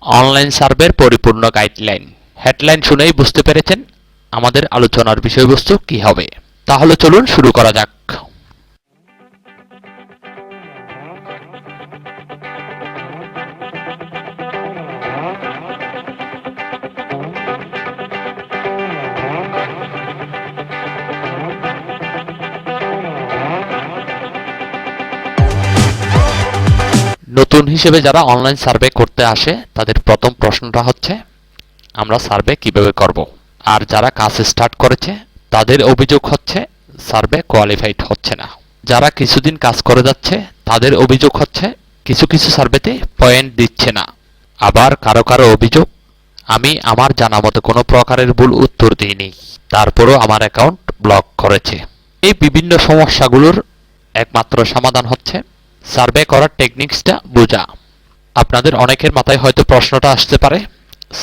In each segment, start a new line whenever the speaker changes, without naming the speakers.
Online সার্ভের পরিপূর্ণ guideline. Headline শুনেই বুঝতে পেরেছেন আমাদের আলোচনার বিষয়বস্তু কি হবে। তাহলে চলুন শুরু করা যাক। নতুন হিসেবে যারা অনলাইন সার্ভে করতে আসে তাদের প্রথম প্রশ্নটা হচ্ছে আমরা সার্ভে কিভাবে করব। আর যারা কাজ স্টার্ট করেছে তাদের অভিযোগ হচ্ছে সার্ভে কোয়ালিফাইড হচ্ছে না। যারা কিছুদিন কাজ করে যাচ্ছে তাদের অভিযোগ হচ্ছে কিছু কিছু সার্ভেতে পয়েন্ট দিচ্ছে না। আবার কারো কারো অভিযোগ আমি আমার জানা মতো কোনো প্রকারের ভুল উত্তর দিইনি, তারপরও আমার অ্যাকাউন্ট ব্লক করেছে। এই বিভিন্ন সমস্যাগুলোর একমাত্র সমাধান হচ্ছে সার্ভে করার টেকনিক্সটা বোঝা। আপনাদের অনেকের মাথায় হয়তো প্রশ্নটা আসতে পারে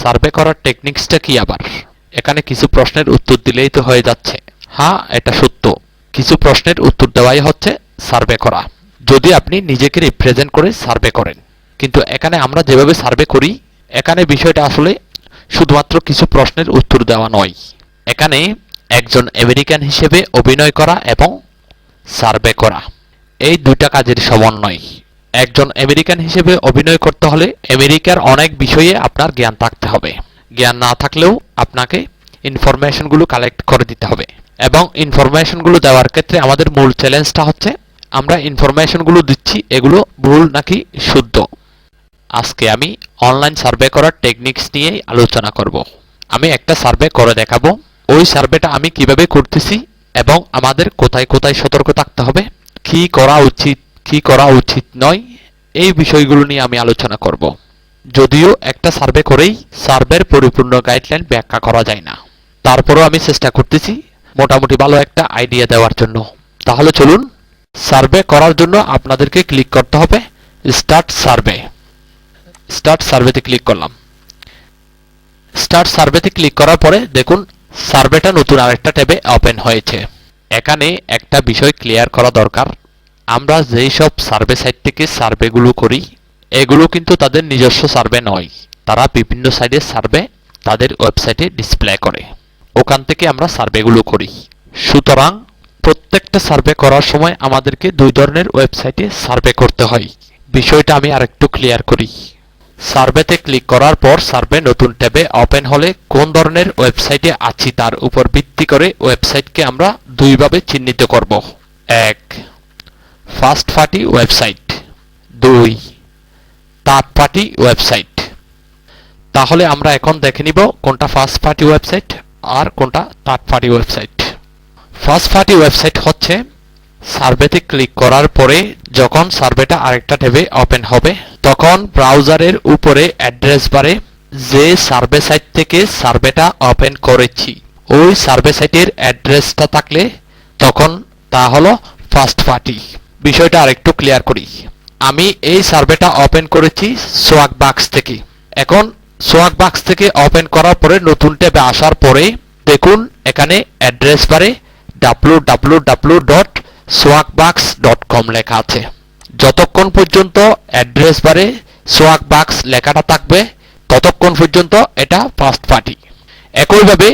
সার্ভে করার টেকনিক্সটা কি আবার? এখানে কিছু প্রশ্নের উত্তর দিলেই তো হয়ে যাচ্ছে। হ্যাঁ, এটা সত্য, কিছু প্রশ্নের উত্তর দেওয়াই হচ্ছে সার্ভে করা, যদি আপনি নিজেকে রিপ্রেজেন্ট করে সার্ভে করেন। কিন্তু এখানে আমরা যেভাবে সার্ভে করি, এখানে বিষয়টা আসলে শুধুমাত্র কিছু প্রশ্নের উত্তর দেওয়া নয়। এখানে একজন আমেরিকান হিসেবে অভিনয় করা এবং সার্ভে করা এই দুইটা কাজের সমন্বয়। একজন আমেরিকান হিসেবে অভিনয় করতে হলে আমেরিকার অনেক বিষয়ে আপনার জ্ঞান থাকতে হবে। জ্ঞান না থাকলেও আপনাকে ইনফরমেশনগুলো কালেক্ট করে দিতে হবে। এবং ইনফরমেশনগুলো দেওয়ার ক্ষেত্রে আমাদের মূল চ্যালেঞ্জটা হচ্ছে আমরা ইনফরমেশনগুলো দিচ্ছি এগুলো ভুল নাকি শুদ্ধ। আজকে আমি অনলাইন সার্ভে করার টেকনিক্স নিয়েই আলোচনা করব। আমি একটা সার্ভে করে দেখাবো, ওই সার্ভেটা আমি কিভাবে করতেছি এবং আমাদের কোথায় কোথায় সতর্ক থাকতে হবে, কি করা উচিত কি করা উচিত নয়, এই বিষয়গুলো নিয়ে আমি আলোচনা করব। যদিও একটা সার্ভে করেই সার্ভের পরিপূর্ণ গাইডলাইন ব্যাখ্যা করা যায় না, তারপরও আমি চেষ্টা করতেছি মোটামুটি ভালো একটা আইডিয়া দেওয়ার জন্য। তাহলে চলুন, সার্ভে করার জন্য আপনাদেরকে ক্লিক করতে হবে স্টার্ট সার্ভে। স্টার্ট সার্ভেতে ক্লিক করলাম। স্টার্ট সার্ভেতে ক্লিক করার পরে দেখুন সার্ভেটা নতুন আরেকটা ট্যাবে ওপেন হয়েছে। এখানে একটা বিষয় ক্লিয়ার করা দরকার, আমরা যেই সব সার্ভে সাইট থেকে সার্ভেগুলো করি এগুলো কিন্তু তাদের নিজস্ব সার্ভে নয়। তারা বিভিন্ন সাইটে সার্ভে তাদের ওয়েবসাইটে ডিসপ্লে করে, ওখান থেকে আমরা সার্ভেগুলো করি। সুতরাং প্রত্যেকটা সার্ভে করার সময় আমাদেরকে দুই ধরনের ওয়েবসাইটে সার্ভে করতে হয়। বিষয়টা আমি আরেকটু ক্লিয়ার করি। সার্ভেতে ক্লিক করার পর সার্ভে নতুন ট্যাবে ওপেন হলে কোন ধরনের ওয়েবসাইটে আছি তার উপর ভিত্তি করে ওয়েবসাইটকে আমরা দুইভাবে চিহ্নিত করব। এক, ফার্স্ট পার্টি ওয়েবসাইট। দুই, থার্ড পার্টি ওয়েবসাইট। তাহলে আমরা এখন দেখে নিব কোনটা ফার্স্ট পার্টি ওয়েবসাইট আর কোনটা third party website. First party website হচ্ছে সার্ভেতে ক্লিক করার পরে যখন সার্ভেটা আরেকটা ট্যাবে ওপেন হবে তখন ব্রাউজারের উপরে অ্যাড্রেস বারে যে সার্ভে সাইট থেকে সার্ভেটা ওপেন করেছি ওই সার্ভে সাইটের অ্যাড্রেসটা থাকলে তখন তা হলো ফার্স্ট পার্টি। বিষয়টা আরেকটু ক্লিয়ার করি। আমি এই সার্ভেটা ওপেন করেছি সোয়াক বাক্স থেকে। এখন সোয়াক বাক্স থেকে ওপেন করার পরে নতুন ট্যাবে আসার পরে দেখুন এখানে অ্যাড্রেস বারে www.swagbucks.com লেখা আছে। যতক্ষণ পর্যন্ত অ্যাড্রেস বারে সোয়াকবাক্স লেখাটা থাকবে ততক্ষণ পর্যন্ত এটা ফার্স্ট পার্টি। একইভাবে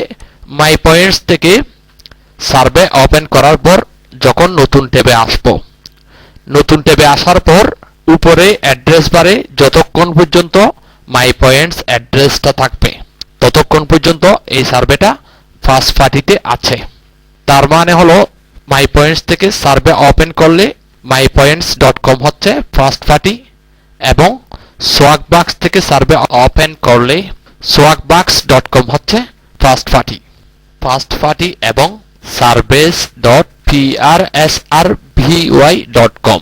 মাই পয়েন্টস থেকে সার্ভে ওপেন করার পর যখন নতুন ট্যাবে আসবো, নতুন ট্যাবে আসার পর উপরে অ্যাড্রেস বারে যতক্ষণ পর্যন্ত মাই পয়েন্টস অ্যাড্রেসটা থাকবে ততক্ষণ পর্যন্ত এই সার্ভেটা ফার্স্ট পার্টিতে আছে। তার মানে হলো মাই পয়েন্টস থেকে সার্ভে ওপেন করলে mypoints.com হচ্ছে ফার্স্ট পার্টি এবং সোয়াকবাক্স থেকে সার্ভে ওপেন করলে swagbucks.com হচ্ছে ফার্স্ট পার্টি। ফার্স্ট পার্টি এবং service.prsrvy.com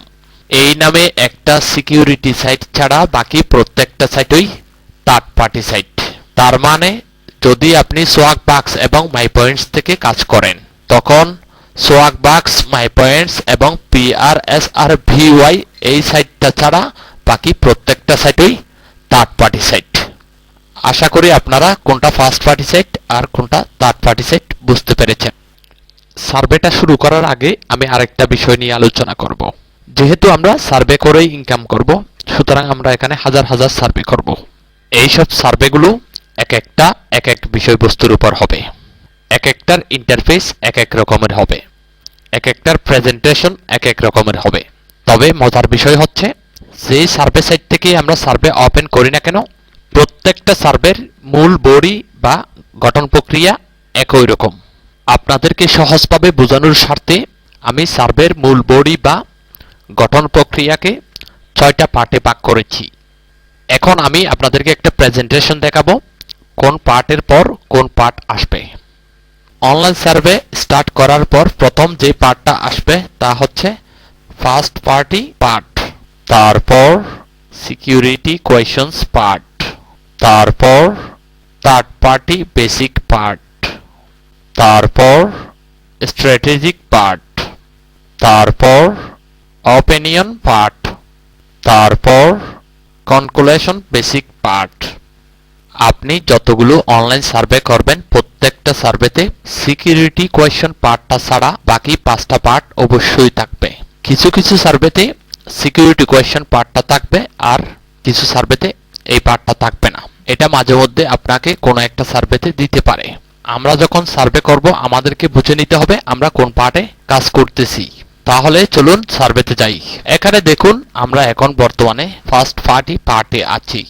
এই নামে একটা সিকিউরিটি সাইট ছাড়া বাকি প্রত্যেকটা সাইটই থার্ড পার্টি সাইট। তার মানে যদি আপনি সোয়াকবাক্স এবং মাই পয়েন্টস থেকে কাজ করেন তখন সোয়াকবাক্স, মাই পয়েন্টস এবং PRSRVY এই সাইটটা ছাড়া বাকি প্রত্যেকটা সাইটই থার্ড পার্টি সাইট। আশা করি আপনারা কোনটা ফার্স্ট পার্টি সাইট আর কোনটা থার্ড পার্টি সাইট বুঝতে পেরেছেন। সার্ভেটা শুরু করার আগে আমি আরেকটা বিষয় নিয়ে আলোচনা করব। যেহেতু আমরা সার্ভে করেই ইনকাম করব সুতরাং আমরা এখানে হাজার হাজার সার্ভে করব। এইসব সার্ভেগুলো এক একটা এক এক বিষয়বস্তুর উপর হবে, এক একটার ইন্টারফেস এক এক রকমের হবে, এক একটার প্রেজেন্টেশন এক এক রকমের হবে। তবে মজার বিষয় হচ্ছে যে সার্ভে সাইট থেকে আমরা সার্ভে ওপেন করি না কেন, প্রত্যেকটা সার্ভের মূল বডি বা গঠন প্রক্রিয়া একই রকম। আপনাদেরকে সহজভাবে বোঝানোর স্বার্থে আমি সার্ভের মূল বডি বা গঠন প্রক্রিয়াকে 6টা পার্টে ভাগ করেছি। এখন আমি আপনাদেরকে একটা প্রেজেন্টেশন দেখাবো কোন পার্টের পর কোন পার্ট আসবে। অনলাইন সার্ভে স্টার্ট করার পর প্রথম যে পার্টটা আসবে তা হচ্ছে ফার্স্ট পার্টি পার্ট, তারপর সিকিউরিটি কোয়েশ্চনস পার্ট, তারপর থার্ড পার্টি বেসিক পার্ট, তারপর স্ট্র্যাটেজিক পার্ট, তারপর অপিনিয়ন পার্ট, তারপর কনক্লুশন বেসিক পার্ট। আপনি যতগুলো অনলাইন সার্ভে করবেন প্রত্যেকটা সার্ভেতে সিকিউরিটি কোয়েশ্চন পার্টটা ছাড়া বাকি 5টা পার্ট অবশ্যই থাকবে। কিছু কিছু সার্ভেতে সিকিউরিটি কোয়েশ্চন পার্টটা থাকবে আর কিছু সার্ভেতে এই পার্টটা থাকবে না। এটা মাঝে মধ্যে আপনাকে কোনো একটা সার্ভেতে দিতে পারে। আমরা যখন সার্ভে করব আমাদেরকে বুঝে নিতে হবে আমরা কোন পার্টে কাজ করতেছি। তাহলে চলুন সার্ভেতে যাই। এখানে দেখুন আমরা এখন বর্তমানে ফার্স্ট পার্টি পার্টে আছি।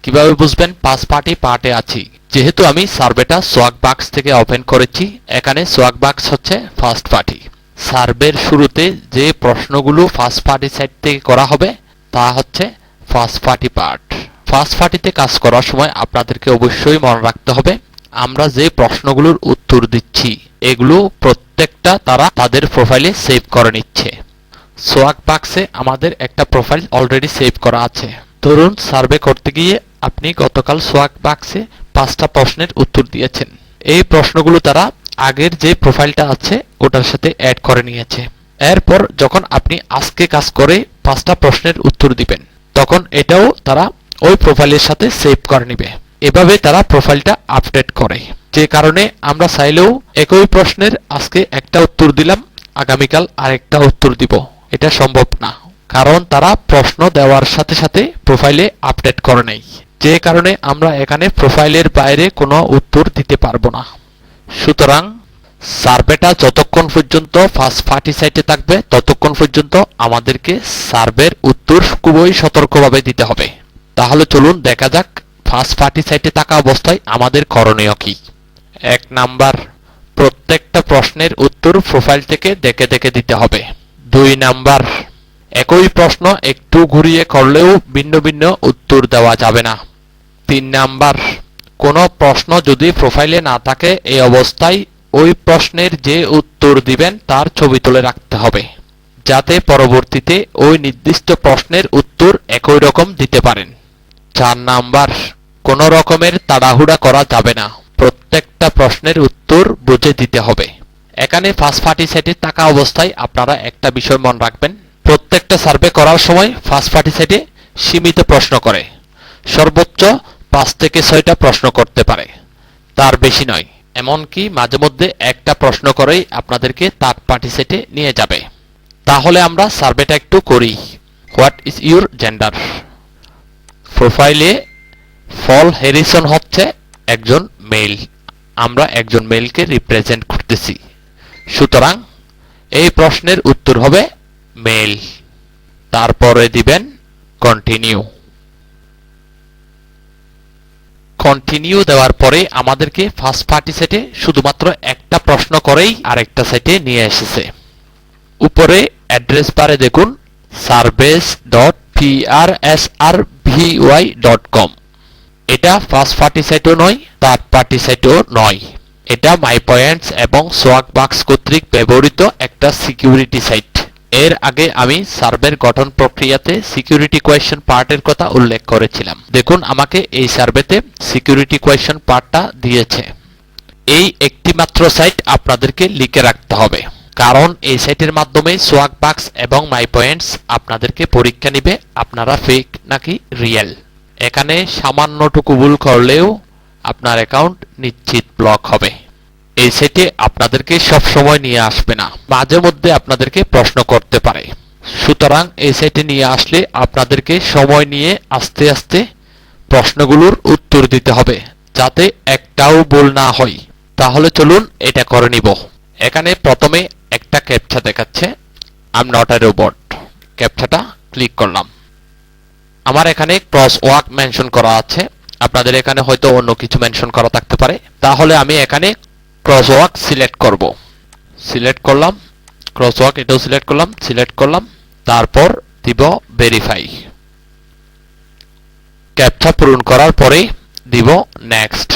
কিভাবে বুঝবেন ফার্স্ট পার্টি পার্টে আছি? যেহেতু আমি সার্ভেটা সোয়াগ বাক্স থেকে ওপেন করেছি, এখানে সোয়াগ বাক্স হচ্ছে ফার্স্ট পার্টি। সার্ভের শুরুতে যে প্রশ্নগুলো ফার্স্ট পার্টি সাইট থেকে করা হবে তা হচ্ছে ফার্স্ট পার্টি পার্ট। ফার্স্ট পার্টিতে কাজ করার সময় আপনাদেরকে অবশ্যই মনে রাখতে হবে আমরা যে প্রশ্নগুলোর উত্তর দিচ্ছি এগুলো প্রত্যেকটা তারা তাদের প্রোফাইলে সেভ করে নিচ্ছে। সোয়াগ বাক্সে আমাদের একটা প্রোফাইল অলরেডি সেভ করা আছে। ধরুন সার্ভে করতে গিয়ে আপনি গতকাল সোয়াগ বাক্সে 5টা প্রশ্নের উত্তর দিয়েছেন। এই প্রশ্নগুলো তারা আগের যে প্রোফাইলটা আছে ওটার সাথে অ্যাড করে নিয়েছে। এরপর যখন আপনি আজকে কাজ করে 5টা প্রশ্নের উত্তর দিবেন তখন এটাও তারা ওই প্রোফাইলের সাথে সেভ করে নিবে। এভাবে তারা প্রোফাইলটা আপডেট করে। যে কারণে আমরা চাইলেও একই প্রশ্নের আজকে একটা উত্তর দিলাম, আগামীকাল আরেকটা উত্তর দিব, এটা সম্ভব না। কারণ তারা প্রশ্ন দেওয়ার সাথে সাথে প্রোফাইলে আপডেট করে নেয়। যে কারণে আমরা এখানে প্রোফাইলের বাইরে কোনো উত্তর দিতে পারবো না। সুতরাং সার্ভেটা যতক্ষণ পর্যন্ত ফার্স্ট পার্টি সাইটে থাকবে ততক্ষণ পর্যন্ত আমাদেরকে সার্ভের উত্তর খুবই সতর্কভাবে দিতে হবে। তাহলে চলুন দেখা যাক ফার্স্ট পার্টি সাইটে থাকা অবস্থায় আমাদের করণীয় কি। 1 নাম্বার, প্রত্যেকটা প্রশ্নের উত্তর প্রোফাইল থেকে দেখে দেখে দিতে হবে। 2 নাম্বার, একই প্রশ্ন একটু ঘুরিয়ে করলেও ভিন্ন ভিন্ন উত্তর দেওয়া যাবে না। 3 নাম্বার, কোনো প্রশ্ন যদি প্রোফাইলে না থাকে এই অবস্থায় ওই প্রশ্নের যে উত্তর দিবেন তার ছবি তুলে রাখতে হবে যাতে পরবর্তীতে ওই নির্দিষ্ট প্রশ্নের উত্তর একই রকম দিতে পারেন। 4 নাম্বার, কোনো রকমের তাড়াহুড়া করা যাবে না, প্রত্যেকটা প্রশ্নের উত্তর বুঝে দিতে হবে। এখানে ফার্স্ট পার্টি সাইটে থাকা অবস্থায় আপনারা একটা বিষয় মনে রাখবেন, প্রত্যেকটা সার্ভে করার সময় ফার্স্ট পার্টি সাইটে সীমিত প্রশ্ন করে, সর্বোচ্চ 5 থেকে 6টা প্রশ্ন করতে পারে, তার বেশি নয়। এমনকি মাঝে মধ্যে একটা প্রশ্ন করেই আপনাদেরকে থার্ড পার্টি সাইটে নিয়ে যাবে। তাহলে আমরা সার্ভেটা একটু করি। What is your gender? প্রোফাইলে পল হ্যারিসন হচ্ছে একজন মেল, আমরা একজন মেলকে রিপ্রেজেন্ট করতেছি, সুতরাং এই প্রশ্নের উত্তর হবে মেল। তারপরে দিবেন কন্টিনিউ। কন্টিনিউ দেওয়ার পরে আমাদেরকে ফার্স্ট পার্টি সেটে শুধুমাত্র একটা প্রশ্ন করেই আরেকটা সেটে নিয়ে এসেছে। উপরে অ্যাড্রেস বারে দেখুন service.prsrvy.com। এটা ফার্স্ট পার্টি সাইটও নয়, থার্ড পার্টি সাইটও নয়, এটা মাই পয়েন্টস এবং সোয়াগ বাক্স কর্তৃক ব্যবহৃত একটা সিকিউরিটি সাইট। এর আগে আমি সার্ভের গঠন প্রক্রিয়াতে সিকিউরিটি কোয়েশ্চন পার্টের কথা উল্লেখ করেছিলাম। দেখুন আমাকে এই সার্ভেতে সিকিউরিটি কোয়েশ্চন পার্টটা দিয়েছে। এই একটি মাত্র সাইট আপনাদেরকে লিখে রাখতে হবে, কারণ এই সাইটের মাধ্যমে সোয়াগ বাক্স এবং মাই পয়েন্টস আপনাদেরকে পরীক্ষা নিবে আপনারা ফেক নাকি রিয়েল। এখানে সামান্যটুকু ভুল করলেও আপনার অ্যাকাউন্ট নিশ্চিত ব্লক হবে। এই সেটে আপনাদেরকে সব সময় নিয়ে আসবে না, মাঝে মধ্যে আপনাদেরকে প্রশ্ন করতে পারে। সুতরাং এই সেটে নিয়ে আসলে আপনাদেরকে সময় নিয়ে আস্তে আস্তে প্রশ্নগুলোর উত্তর দিতে হবে যাতে একটাও ভুল না হয়। তাহলে চলুন এটা করে নিব। এখানে প্রথমে একটা ক্যাপচা দেখাচ্ছে, I am not a robot. ক্যাপচাটা ক্লিক করলাম। আমার এখানে ক্রস ওয়াক মেনশন করা আছে, আপনাদের এখানে হয়তো অন্য কিছু মেনশন করা থাকতে পারে। তাহলে আমি এখানে ক্রস ওয়াক সিলেক্ট করব। সিলেক্ট করলাম, ক্রস ওয়াক এটাও সিলেক্ট করলাম, তারপর দিব ভেরিফাই। ক্যাপচা পূরণ করার পরে দিব next.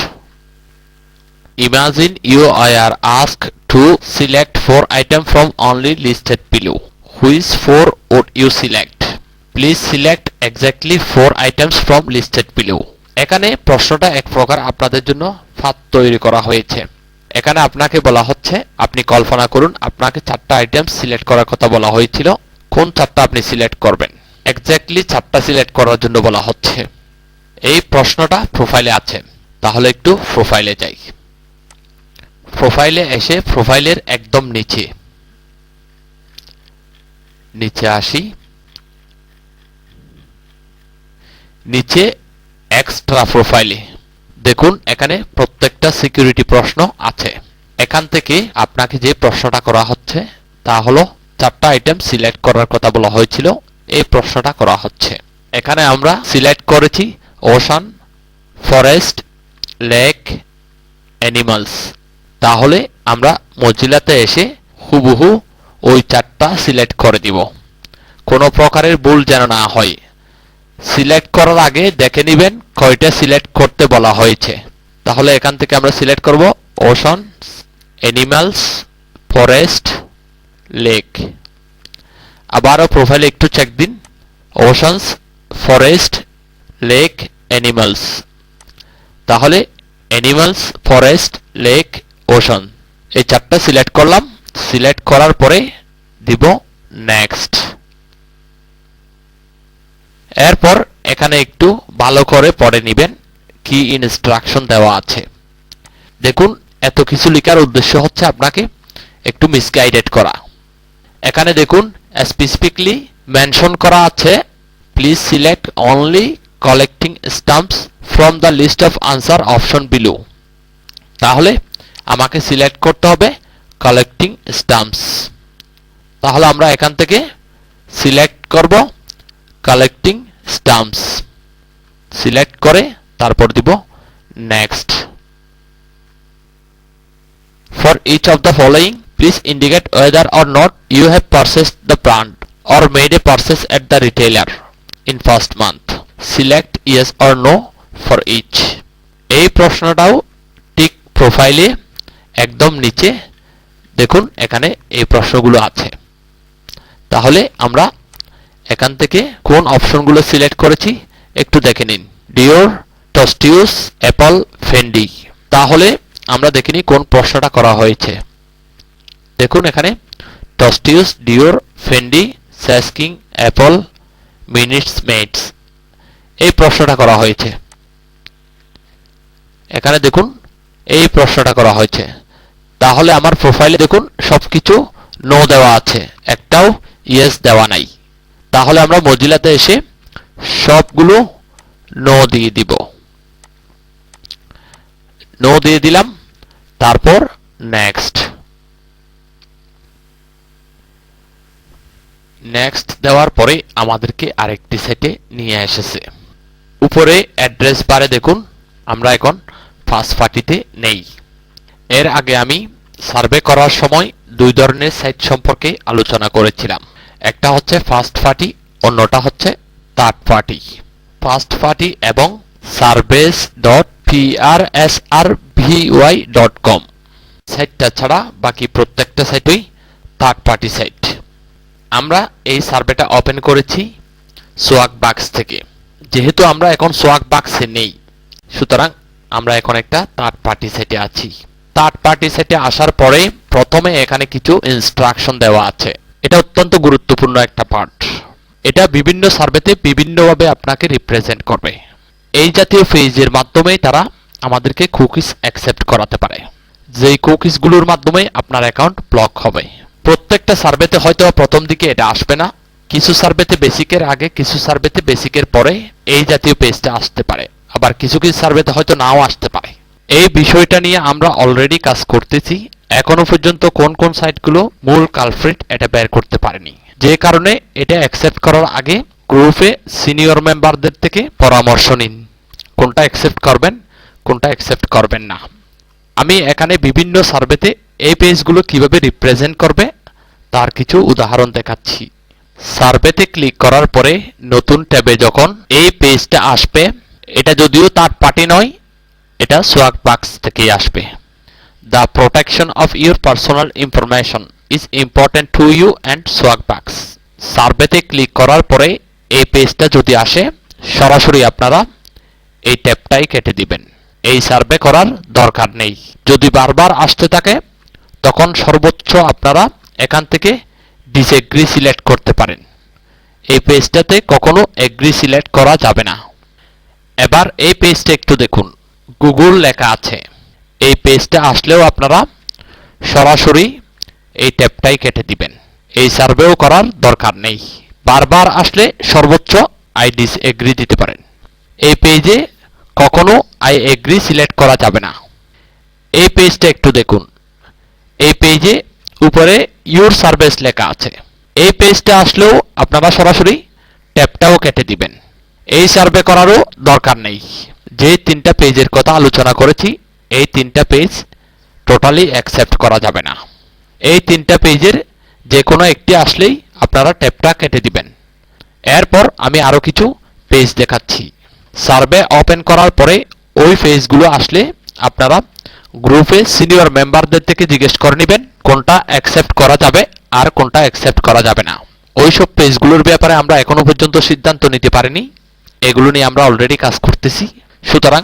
Imagine you are asked to select 4 items from only listed below. Which 4 would you select? Please select exactly 4 items from listed below. এখানে প্রশ্নটা এক প্রকার আপনাদের জন্য ফাঁদ তৈরি করা হয়েছে। এখানে আপনাকে বলা হচ্ছে, আপনি কল্পনা করুন আপনাকে 4টা আইটেম সিলেক্ট করার কথা বলা হয়েছিল, কোন 4টা আপনি সিলেক্ট করবেন। এক্স্যাক্টলি 4টা সিলেক্ট করার জন্য বলা হচ্ছে। এই প্রশ্নটা প্রোফাইলে আছে, তাহলে একটু প্রোফাইলে যাই। প্রোফাইলে এসে প্রোফাইলের একদম নিচে আসি। নিচে এক্সট্রা প্রোফাইলে দেখুন এখানে প্রত্যেকটা সিকিউরিটি প্রশ্ন আছে। এখান থেকে আপনাকে যে প্রশ্নটা করা হচ্ছে তা হলো 4টা আইটেম সিলেক্ট করার কথা বলা হয়েছিল, এই প্রশ্নটা করা হচ্ছে। এখানে আমরা সিলেক্ট করেছি ওশান, ফরেস্ট, লেক, অ্যানিমালস। তাহলে আমরা মজিলাতে এসে হুবহু ওই 4টা সিলেক্ট করে দিব, কোনো প্রকারের ভুল যেন না হয়। সিলেক্ট করার আগে দেখে নেবেন কয়টা সিলেক্ট করতে বলা হয়েছে। তাহলে এখান থেকে আমরা সিলেক্ট করব ওশান, অ্যানিমালস, ফরেস্ট, লেক। আবারও প্রোফাইলে একটু চেক দিন, ওশানস, ফরেস্ট, লেক, অ্যানিমালস। তাহলে অ্যানিমালস, ফরেস্ট, লেক, ওশান এই 4টা সিলেক্ট করলাম। সিলেক্ট করার পরে দিব নেক্সট। এরপর এখানে একটু ভালো করে পড়ে নেবেন কি ইনস্ট্রাকশন দেওয়া আছে। দেখুন এত কিছু লেখার উদ্দেশ্য হচ্ছে আপনাকে একটু মিসগাইডেড করা। এখানে দেখুন স্পেসিফিকলি মেনশন করা আছে, please select only collecting stamps from the list of answer options below. তাহলে আমাকে সিলেক্ট করতে হবে কালেক্টিং স্টাম্পস। তাহলে আমরা এখান থেকে সিলেক্ট করব কালেক্টিং স্টাম্পস। সিলেক্ট করে তারপর দিব next. For each of the following please indicate whether or not you have purchased the plant or made a purchase at the retailer in first month. Select yes or no for each. এই প্রশ্নটাও ঠিক প্রোফাইলে একদম নিচে দেখুন এখানে এই প্রশ্নগুলো আছে। তাহলে আমরা এখান থেকে কোন অপশনগুলো সিলেক্ট করেছি একটু দেখে নিন, ডিওর, টস্টিউস, অ্যাপল, ফেন্ডি। তাহলে আমরা দেখে নিই কোন প্রশ্নটা করা হয়েছে। দেখুন এখানে টস্টিউস, ডিওর, ফেন্ডি, স্যাসকিং, অ্যাপল, মিনিটস মেডস এই প্রশ্নটা করা হয়েছে। এখানে দেখুন এই প্রশ্নটা করা হয়েছে। তাহলে আমার প্রোফাইলে দেখুন সবকিছু নো দেওয়া আছে, একটাও ইয়েস দেওয়া নাই। তাহলে আমরা মজিলাতে এসে সবগুলো নো দিয়ে দিব। নো দিয়ে দিলাম, তারপর নেক্সট। নেক্সট দেওয়ার পরে আমাদেরকে আরেকটি সাইটে নিয়ে এসেছে। উপরে অ্যাড্রেস বারে দেখুন আমরা এখন ফার্স্ট পার্টিতে নেই। এর আগে আমি সার্ভে করার সময় 2 ধরনের সাইট সম্পর্কে আলোচনা করেছিলাম, একটা হচ্ছে ফার্স্ট পার্টি, অন্যটা হচ্ছে থার্ড পার্টি। ফার্স্ট পার্টি এবং surveys.prsrvy.com সাইটটা ছাড়া বাকি প্রত্যেকটা সাইটই থার্ড পার্টি সাইট। আমরা এই সার্ভেটা ওপেন করেছি সোয়াক বাক্স থেকে। যেহেতু আমরা এখন সোয়াক বাক্সে নেই, সুতরাং আমরা এখন একটা থার্ড পার্টি সাইটে আছি। থার্ড পার্টি সাইটে আসার পরে প্রথমে এখানে কিছু ইনস্ট্রাকশন দেওয়া আছে। এটা অত্যন্ত গুরুত্বপূর্ণ একটা পার্ট। এটা বিভিন্ন সার্ভেতে বিভিন্নভাবে আপনাকে রিপ্রেজেন্ট করবে। এই জাতীয় পেজের মাধ্যমে তারা আমাদেরকে কুকিজ অ্যাকসেপ্ট করাতে পারে, যেই কুকিজগুলোর মাধ্যমে আপনার অ্যাকাউন্ট ব্লক হবে। প্রত্যেকটা সার্ভেতে হয়তো প্রথম দিকে এটা আসবে না, কিছু সার্ভেতে বেসিকের আগে, কিছু সার্ভেতে বেসিকের পরে এই জাতীয় পেজটা আসতে পারে। আবার কিছু কিছু সার্ভেতে হয়তো নাও আসতে পারে। এই বিষয়টা নিয়ে আমরা অলরেডি কাজ করতেছি। এখনো পর্যন্ত কোন কোন সাইটগুলো মূল কালপ্রিট এটা বের করতে পারেনি, যে কারণে এটা অ্যাকসেপ্ট করার আগে গ্রুপে সিনিয়র মেম্বারদের থেকে পরামর্শ নিন কোনটা অ্যাকসেপ্ট করবেন, কোনটা অ্যাকসেপ্ট করবেন না। আমি এখানে বিভিন্ন সার্ভেতে এই পেজগুলো কিভাবে রিপ্রেজেন্ট করবে তার কিছু উদাহরণ দেখাচ্ছি। সার্ভেতে ক্লিক করার পরে নতুন ট্যাবে যখন এই পেজটা আসবে, এটা যদিও থার্ড পার্টি নয়, এটা সোয়াগবাক্স থেকেই আসবে। The protection of your personal information is important to you and Swagbucks. সার্ভেতে ক্লিক করার পরে এই পেজটা যদি আসে, সরাসরি আপনারা এই ট্যাবটাই কেটে দিবেন। এই সার্ভে করার দরকার নেই। যদি বারবার আসতে থাকে তখন সর্বোচ্চ আপনারা এখান থেকে ডিসএগ্রি সিলেক্ট করতে পারেন। এই পেজটাতে কখনো এগ্রি সিলেক্ট করা যাবে না। এবার এই পেজটা একটু দেখুন, গুগল লেখা আছে। এই পেজটা আসলেও আপনারা সরাসরি এই ট্যাবটাই কেটে দিবেন। এই সার্ভেও করার দরকার নেই। বারবার আসলে সর্বোচ্চ আই ডিসএগ্রি দিতে পারেন। এই পেজে কখনো আই এগ্রি সিলেক্ট করা যাবে না। এই পেজটা একটু দেখুন, এই পেজে উপরে ইউর সার্ভিস লেখা আছে। এই পেজটা আসলেও আপনারা সরাসরি ট্যাবটাও কেটে দিবেন। এই সার্ভে করারও দরকার নেই। যে তিনটা পেজের কথা আলোচনা করেছি, এই তিনটা পেজ টোটালি অ্যাকসেপ্ট করা যাবে না। এই তিনটা পেজের যে কোনো একটি আসলেই আপনারা ট্যাবটা কেটে দিবেন। এরপর আমি আরো কিছু পেজ দেখাচ্ছি। সার্ভে ওপেন করার পরে ওই পেজগুলো আসলে আপনারা গ্রুপে সিনিয়র মেম্বারদের থেকে জিজ্ঞেস করে নেবেন কোনটা অ্যাকসেপ্ট করা যাবে আর কোনটা অ্যাকসেপ্ট করা যাবে না। ওইসব পেজগুলোর ব্যাপারে আমরা এখনো পর্যন্ত সিদ্ধান্ত নিতে পারিনি। এগুলো নিয়ে আমরা অলরেডি কাজ করতেছি। সুতরাং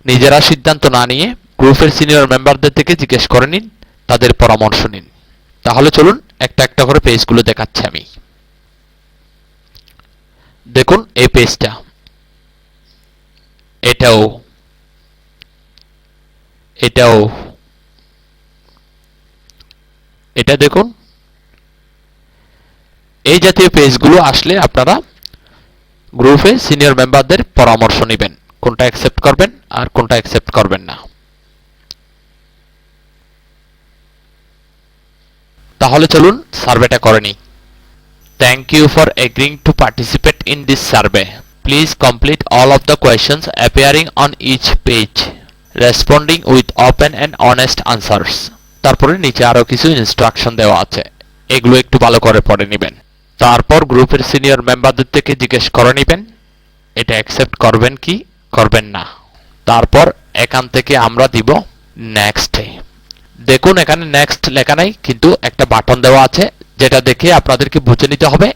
নিজেরা সিদ্ধান্ত না নিয়ে গ্রুপের সিনিয়র মেম্বারদের থেকে জিজ্ঞেস করে নিন, তাদের পরামর্শ নিন। তাহলে চলুন একটা একটা করে পেজগুলো দেখাচ্ছি আমি। দেখুন এই পেজটা, এটাও এটাও এটা দেখুন। এই জাতীয় পেজগুলো আসলে আপনারা গ্রুপে সিনিয়র মেম্বারদের পরামর্শ নেবেন কোনটা অ্যাকসেপ্ট করবেন আর কোনটা অ্যাকসেপ্ট করবেন না। তাহলে চলুন সার্ভেটা করে নিই। Thank you for agreeing to participate in this survey. Please complete all of the questions appearing on each page, responding with open and honest answers. তারপরে নিচে আরো কিছু ইনস্ট্রাকশন দেওয়া আছে, এগুলো একটু ভালো করে পড়ে নেবেন। তারপর গ্রুপের সিনিয়র মেম্বারদের থেকে জিজ্ঞেস করে নেবেন এটা অ্যাকসেপ্ট করবেন কি করবেন না। তারপর এখান থেকে আমরা দিব নেক্সটে। দেখুন এখানে নেক্সট লেখা নাই, কিন্তু একটা বাটন দেওয়া আছে, যেটা দেখে আপনাদেরকে বুঝে নিতে হবে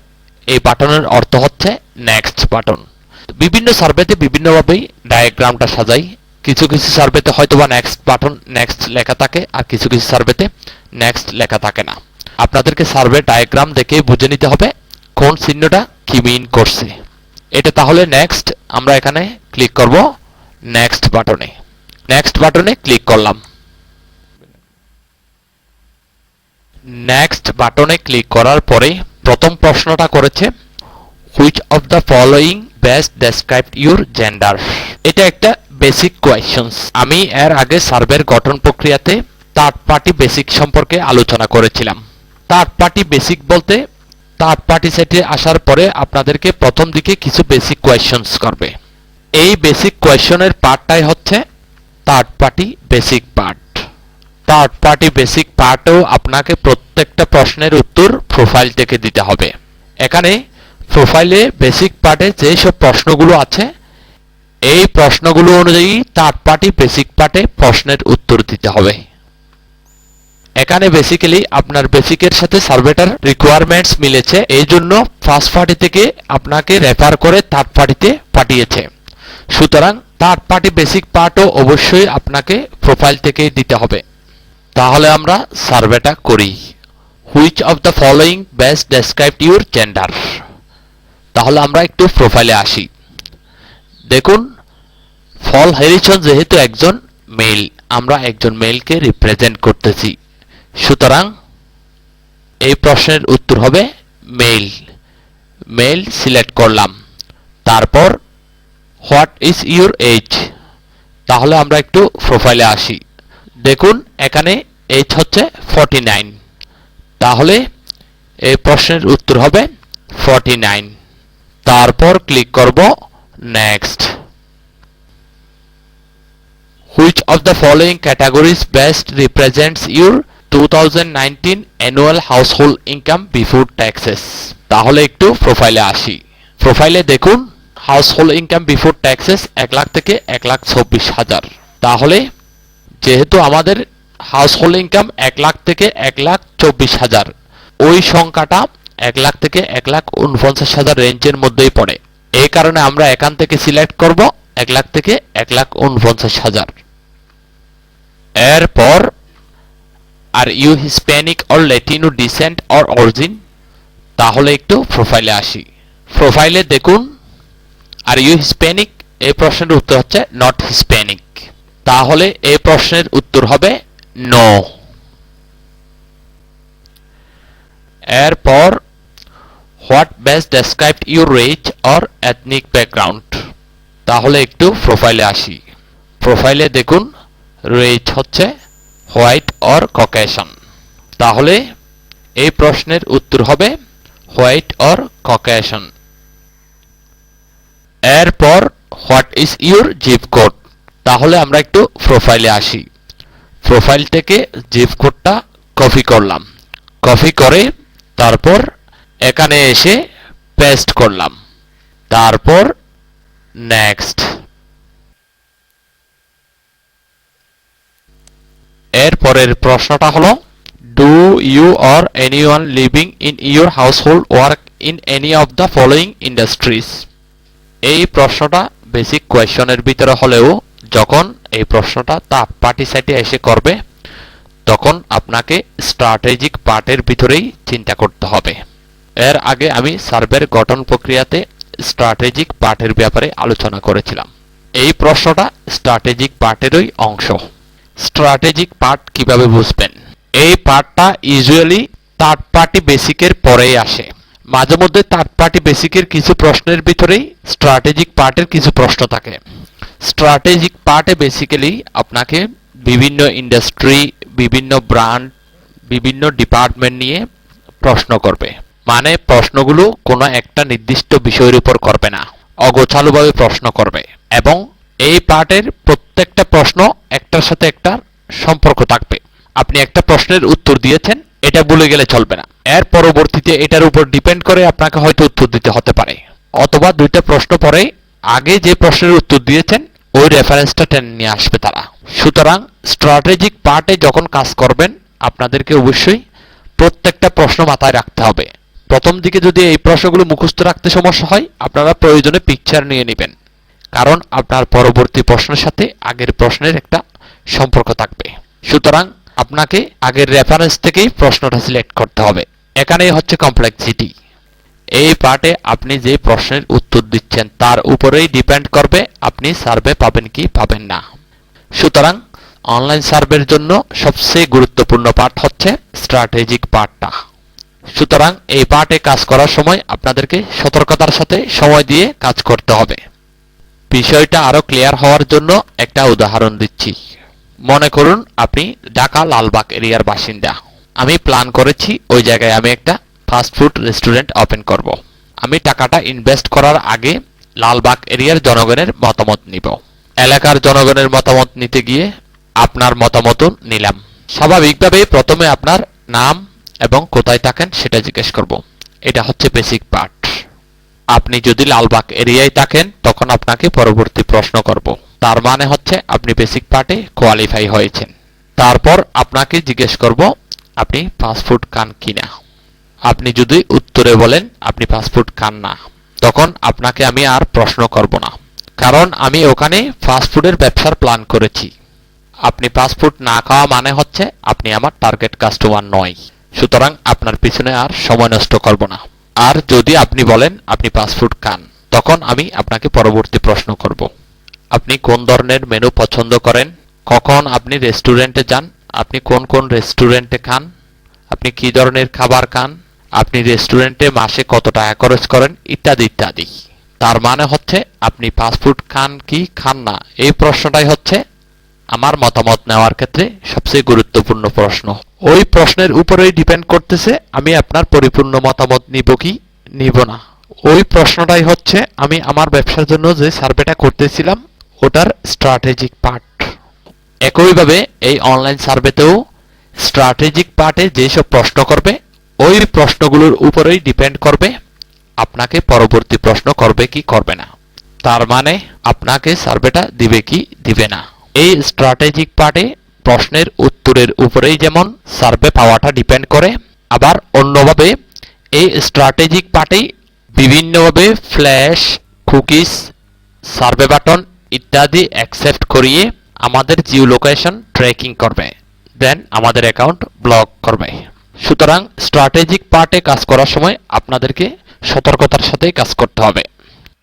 এই বাটনের অর্থ হচ্ছে নেক্সট বাটন। বিভিন্ন সার্ভেতে বিভিন্নভাবেই ডায়াগ্রামটা সাজাই। কিছু কিছু সার্ভেতে হয়তোবা নেক্সট বাটন নেক্সট লেখা থাকে, আর কিছু কিছু সার্ভেতে নেক্সট লেখা থাকে না। আপনাদেরকে সার্ভে ডায়াগ্রাম দেখে বুঝে নিতে হবে কোন চিহ্নটা কি মিন করছে। এটা তাহলে নেক্সট, আমরা এখানে ক্লিক করব নেক্সট বাটনে। নেক্সট বাটনে ক্লিক করলাম। নেক্সট বাটনে ক্লিক করার পরে প্রথম প্রশ্নটা করেছে which of the following best described your gender. এটা একটা বেসিক কোয়েশ্চনস। আমি এর আগে সার্ভের গঠন প্রক্রিয়াতে থার্ড পার্টি বেসিক সম্পর্কে আলোচনা করেছিলাম। থার্ড পার্টি বেসিক বলতে থার্ড পার্টি সেটে আসার পরে আপনাদেরকে প্রথম দিকে কিছু বেসিক কোয়েশ্চনস করবে। এই বেসিক কোয়েশ্চনের পার্টটাই হচ্ছে third party basic part. Third party basic পার্টেও আপনাকে প্রত্যেকটা প্রশ্নের উত্তর প্রোফাইল থেকে দিতে হবে। এখানে প্রোফাইলে বেসিক পার্টে যেসব প্রশ্নগুলো আছে এই প্রশ্নগুলো অনুযায়ী থার্ড পার্টি বেসিক পার্টে প্রশ্নের উত্তর দিতে হবে। এখানে বেসিক্যালি আপনার বেসিকের সাথে সার্ভেটার রিকোয়ারমেন্টস মিলেছে, এই জন্য ফার্স্ট পার্টি থেকে আপনাকে রেফার করে থার্ড পার্টিতে পাঠিয়েছে। সুতরাং থার্ড পার্টি বেসিক পার্টও অবশ্যই আপনাকে প্রোফাইল থেকে দিতে হবে। তাহলে আমরা সার্ভেটা করি। Which of the following best described your gender. তাহলে আমরা একটু প্রোফাইলে আসি। দেখুন পল হ্যারিসন যেহেতু একজন মেল, আমরা একজন মেলকে রিপ্রেজেন্ট করতেছি, সুতরাং এই প্রশ্নের উত্তর হবে মেল। মেল সিলেক্ট করলাম, তারপর হোয়াট ইজ ইউর এজ? তাহলে আমরা একটু প্রোফাইলে আসি। দেখুন এখানে এজ হচ্ছে 49, তাহলে এই প্রশ্নের উত্তর হবে 49। তারপর ক্লিক করব next. Which of the following categories best represents your 2019 annual household income before taxes? তাহলে একটু প্রোফাইলে আসি। প্রোফাইলে দেখুন household income before taxes 1 lakh থেকে 1,24,000। তাহলে যেহেতু আমাদের হাউসহোল্ড ইনকাম 1 লাখ থেকে 1,24,000, ওই সংখ্যাটা 1 লাখ থেকে 1,49,000 রেঞ্জের মধ্যেই পড়ে। এই কারণে আমরা এখান থেকে সিলেক্ট করব 1 লাখ থেকে 1,49,000। এরপর are you Hispanic or Latino descent or origin? তাহলে একটু প্রোফাইলে আসি। প্রোফাইলে দেখুন আর ইউ হিস্প্যানিক, এই প্রশ্নের উত্তর হচ্ছে নট হিস্প্যানিক। তাহলে এই প্রশ্নের উত্তর হবে নো। এরপর what best described your race or ethnic background? তাহলে একটু প্রোফাইলে আসি। প্রোফাইলে দেখুন রেজ হচ্ছে হোয়াইট অর ককেশন। তাহলে এই প্রশ্নের উত্তর হবে হোয়াইট অর ককেশন। এরপর what is your zip code? তাহলে আমরা একটু প্রোফাইলে আসি। প্রোফাইল থেকে জিপ কোডটা কপি করলাম, কপি করে তারপর এখানে এসে পেস্ট করলাম, তারপর নেক্সট। এরপরের প্রশ্নটা হলো do you or anyone living in your household work in any of the following industries? এই প্রশ্নটা বেসিক কোয়েশনের ভিতরে হলেও যখন এই প্রশ্নটা থার্ড পার্টি সাইটে এসে করবে তখন আপনাকে স্ট্র্যাটেজিক পার্টের ভিতরেই চিন্তা করতে হবে। এর আগে আমি সার্ভের গঠন প্রক্রিয়াতে স্ট্র্যাটেজিক পার্টের ব্যাপারে আলোচনা করেছিলাম। এই প্রশ্নটা স্ট্র্যাটেজিক পার্টেরই অংশ। স্ট্র্যাটেজিক পার্ট কিভাবে বুঝবেন? এই পার্টটা ইউজুয়ালি থার্ড পার্টি বেসিকের পরেই আসে। মাঝে মধ্যে থার্ড পার্টি বেসিকের কিছু প্রশ্নের ভিতরেই স্ট্র্যাটেজিক পার্টের কিছু প্রশ্ন থাকে। স্ট্র্যাটেজিক পার্টে বেসিক্যালি আপনাকে বিভিন্ন ইন্ডাস্ট্রি, বিভিন্ন ব্র্যান্ড, বিভিন্ন ডিপার্টমেন্ট নিয়ে প্রশ্ন করবে। মানে প্রশ্নগুলো কোনো একটা নির্দিষ্ট বিষয়ের উপর করবে না, অগোছালোভাবে প্রশ্ন করবে। এবং এই পার্টের প্রত্যেকটা প্রশ্ন একটার সাথে একটা সম্পর্ক থাকবে। আপনি একটা প্রশ্নের উত্তর দিয়েছেন, এটা ভুলে গেলে চলবে না। এর পরবর্তীতে এটার উপর ডিপেন্ড করে আপনাকে হয়তো উত্তর দিতে হতে পারে, অথবা দুইটা প্রশ্ন পরে আগে যে প্রশ্নের উত্তর দিয়েছেন ওই রেফারেন্সটা টেনে নিয়ে আসবে তারা। সুতরাং স্ট্র্যাটেজিক পার্টে যখন কাজ করবেন আপনাদেরকে অবশ্যই প্রত্যেকটা প্রশ্ন মাথায় রাখতে হবে। প্রথম দিকে যদি এই প্রশ্নগুলো মুখস্থ রাখতে সমস্যা হয় আপনারা প্রয়োজনে পিকচার নিয়ে নেবেন, কারণ আপনার পরবর্তী প্রশ্নের সাথে আগের প্রশ্নের একটা সম্পর্ক থাকবে। সুতরাং আপনাকে আগের রেফারেন্স থেকেই প্রশ্নটা সিলেক্ট করতে হবে। এখানেই হচ্ছে কমপ্লেক্সিটি। এই পার্টে আপনি যে প্রশ্নের উত্তর দিচ্ছেন তার উপরেই ডিপেন্ড করবে আপনি সার্ভে পাবেন কি পাবেন না। সুতরাং অনলাইন সার্ভের জন্য সবচেয়ে গুরুত্বপূর্ণ পার্ট হচ্ছে স্ট্র্যাটেজিক পার্টটা। সুতরাং এই পার্টে কাজ করার সময় আপনাদেরকে সতর্কতার সাথে সময় দিয়ে কাজ করতে হবে। বিষয়টা আরো ক্লিয়ার হওয়ার জন্য একটা উদাহরণ দিচ্ছি। মনে করুন আপনি ঢাকা লালবাগ এরিয়ার বাসিন্দা। আমি প্ল্যান করেছি ওই জায়গায় আমি একটা ফাস্ট ফুড রেস্টুরেন্ট ওপেন করব। আমি টাকাটা ইনভেস্ট করার আগে লালবাগ এরিয়ার জনগণের মতামত নিব। এলাকার জনগণের মতামত নিতে গিয়ে আপনার মতামতও নিলাম। স্বাভাবিকভাবে প্রথমে আপনার নাম এবং কোথায় থাকেন সেটা জিজ্ঞেস করব। এটা হচ্ছে বেসিক পার্ট। আপনি যদি লালবাগ এরিয়ায় থাকেন তখন আপনাকে পরবর্তী প্রশ্ন করব, তার মানে হচ্ছে আপনি বেসিক পার্টে কোয়ালিফাই হয়েছেন। তারপর আপনাকে জিজ্ঞেস করব আপনি ফাস্টফুড খান কিনা। আপনি যদি উত্তরে বলেন আপনি ফাস্টফুড খান না, তখন আপনাকে আমি আর প্রশ্ন করব না, কারণ আমি ওখানে ফাস্টফুডের ব্যবসার প্ল্যান করেছি। আপনি ফাস্টফুড না খাওয়া মানে হচ্ছে আপনি আমার টার্গেট কাস্টমার নয়। সুতরাং আপনার পিছনে আর সময় নষ্ট করব না। আর যদি আপনি বলেন আপনি ফাস্টফুড খান, তখন আমি আপনাকে পরবর্তী প্রশ্ন করব, আপনি কোন ধরনের মেনু পছন্দ করেন, কখন আপনি রেস্টুরেন্টে যান, আপনি কোন কোন রেস্টুরেন্টে খান, আপনি কি ধরনের খাবার খান, আপনি রেস্টুরেন্টে মাসে কত টাকা খরচ করেন, ইত্যাদি ইত্যাদি। তার মানে হচ্ছে আপনি ফাস্ট ফুড খান কি খান না, এই প্রশ্নটাই হচ্ছে আমার মতামত নেওয়ার ক্ষেত্রে সবচেয়ে গুরুত্বপূর্ণ প্রশ্ন। ওই প্রশ্নের উপরেই ডিপেন্ড করতেছে আমি আপনার পরিপূর্ণ মতামত নিব কি নিব না। ওই প্রশ্নটাই হচ্ছে আমি আমার ব্যবসার জন্য যে সার্ভেটা করতেছিলাম ওটার স্ট্র্যাটেজিক পার্ট। একইভাবে এই অনলাইন সার্ভেতেও স্ট্র্যাটেজিক পার্টে যেসব প্রশ্ন করবে ওই প্রশ্নগুলোর উপরেই ডিপেন্ড করবে আপনাকে পরবর্তী প্রশ্ন করবে কি করবে না, তার মানে আপনাকে সার্ভেটা দিবে কি দিবে না। এই স্ট্র্যাটেজিক পার্টে প্রশ্নের উত্তরের উপরেই যেমন সার্ভে পাওয়াটা ডিপেন্ড করে, আবার অন্যভাবে এই স্ট্র্যাটেজিক পার্টেই বিভিন্নভাবে ফ্ল্যাশ, কুকিজ, সার্ভে বাটন ইত্যাদি অ্যাকসেপ্ট করিয়ে আমাদের জিও লোকেশন ট্র্যাকিং করবে, দেন আমাদের অ্যাকাউন্ট ব্লক করবে। সুতরাং স্ট্র্যাটেজিক পার্টে কাজ করার সময় আপনাদেরকে সতর্কতার সাথেই কাজ করতে হবে।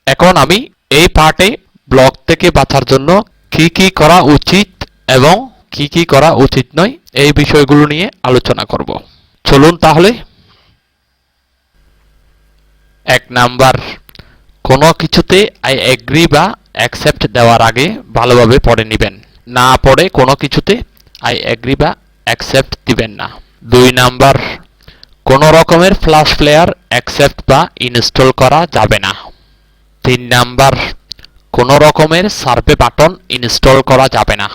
এখন আমি এই পার্টে ব্লক থেকে বাঁচার জন্য কি কি করা উচিত এবং কি কি করা উচিত নয় এই বিষয়গুলো নিয়ে আলোচনা করব। চলুন তাহলে। 1 নাম্বার, কোনো কিছুতে আই এগ্রি বা অ্যাকসেপ্ট দেওয়ার আগে ভালোভাবে পড়ে নেবেন। না পড়ে কোনো কিছুতে আই এগ্রি বা অ্যাকসেপ্ট দিবেন না। 2 নাম্বার, কোনো রকমের ফ্ল্যাশ প্লেয়ার অ্যাকসেপ্ট বা ইনস্টল করা যাবে না। 3 নাম্বার, কোনো রকমের সার্ভে বাটন ইনস্টল করা যাবে না।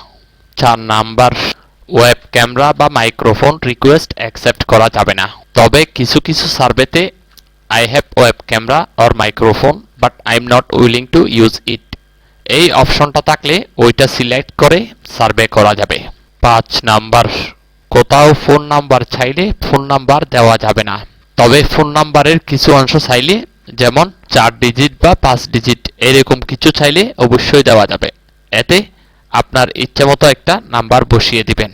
4 নাম্বার, ওয়েব ক্যামেরা বা মাইক্রোফোন রিকোয়েস্ট অ্যাকসেপ্ট করা যাবে না। তবে কিছু কিছু সার্ভেতে I have web camera or microphone but I am not willing to use it, এই অপশনটা থাকলে ওইটা সিলেক্ট করে সার্ভে করা যাবে। 5 নাম্বার, কোথাও ফোন নাম্বার চাইলে ফোন নাম্বার দেওয়া যাবে না। তবে ফোন নাম্বারের কিছু অংশ চাইলে, যেমন 4 ডিজিট বা 5 ডিজিট এরকম কিছু চাইলে অবশ্যই দেওয়া যাবে। এতে আপনার ইচ্ছামতো একটা নাম্বার বসিয়ে দিবেন।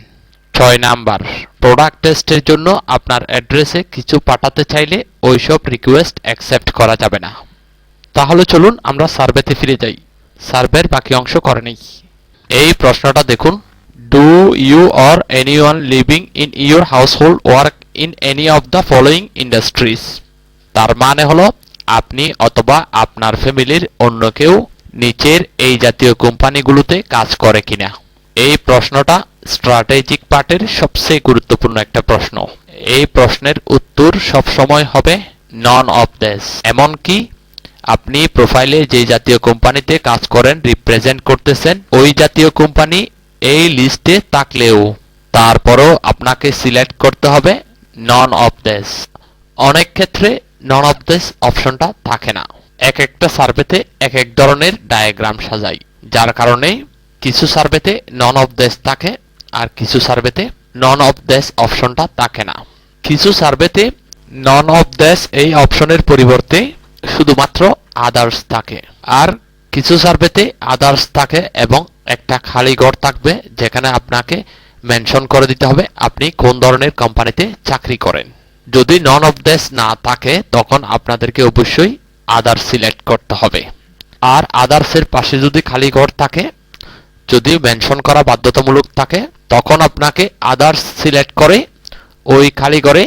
6 নাম্বার, প্রোডাক্ট টেস্টের জন্য আপনার অ্যাড্রেসে কিছু পাঠাতে চাইলে ওইসব রিকোয়েস্ট অ্যাকসেপ্ট করা যাবে না। তাহলে চলুন আমরা সার্ভেতে ফিরে যাই, সার্ভের বাকি অংশ করে নেই। এই প্রশ্নটা দেখুন, do you or anyone living in your household work in any of the following industries. তার মানে হলো আপনি অথবা আপনার ফ্যামিলির অন্য কেউ নিচের এই জাতীয় কোম্পানিগুলোতে কাজ করে কিনা। এই প্রশ্নটা স্ট্র্যাটেজিক পার্টের সবচেয়ে গুরুত্বপূর্ণ একটা প্রশ্ন। এই প্রশ্নের উত্তর সব সময় হবে নন অফ দিস। এমনকি আপনি প্রোফাইলে যে জাতীয় কোম্পানিতে কাজ করেন, রিপ্রেজেন্ট করতেছেন, ওই জাতীয় কোম্পানি এই লিস্টে থাকলেও তারপরও আপনাকে সিলেক্ট করতে হবে নন অফ দিস। অনেক ক্ষেত্রে নন অফ দিস অপশনটা থাকে না। এক একটা সার্ভেতে এক এক ধরনের ডায়াগ্রাম সাজাই, যার কারণে কিছু সার্ভেতে নন অফ দিস থাকে আর কিছু সার্ভেতে নন অফ দিস অপশনটা থাকে না। কিছু সার্ভেতে নন অফ দিস এই অপশনের পরিবর্তে শুধুমাত্র আদার্স থাকে, আর কিছু সার্ভেতে আদার্স থাকে এবং একটা খালি ঘর থাকবে যেখানে আপনাকে মেনশন করে দিতে হবে আপনি কোন ধরনের কোম্পানিতে চাকরি করেন। যদি নন অফ দিস না থাকে তখন আপনাদেরকে অবশ্যই আদার্স সিলেক্ট করতে হবে। আর আদার্সের পাশে যদি খালি ঘর থাকে, যদি মেনশন করা বাধ্যতামূলক থাকে, তখন আপনাকে আদার্স সিলেক্ট করে ওই খালি ঘরে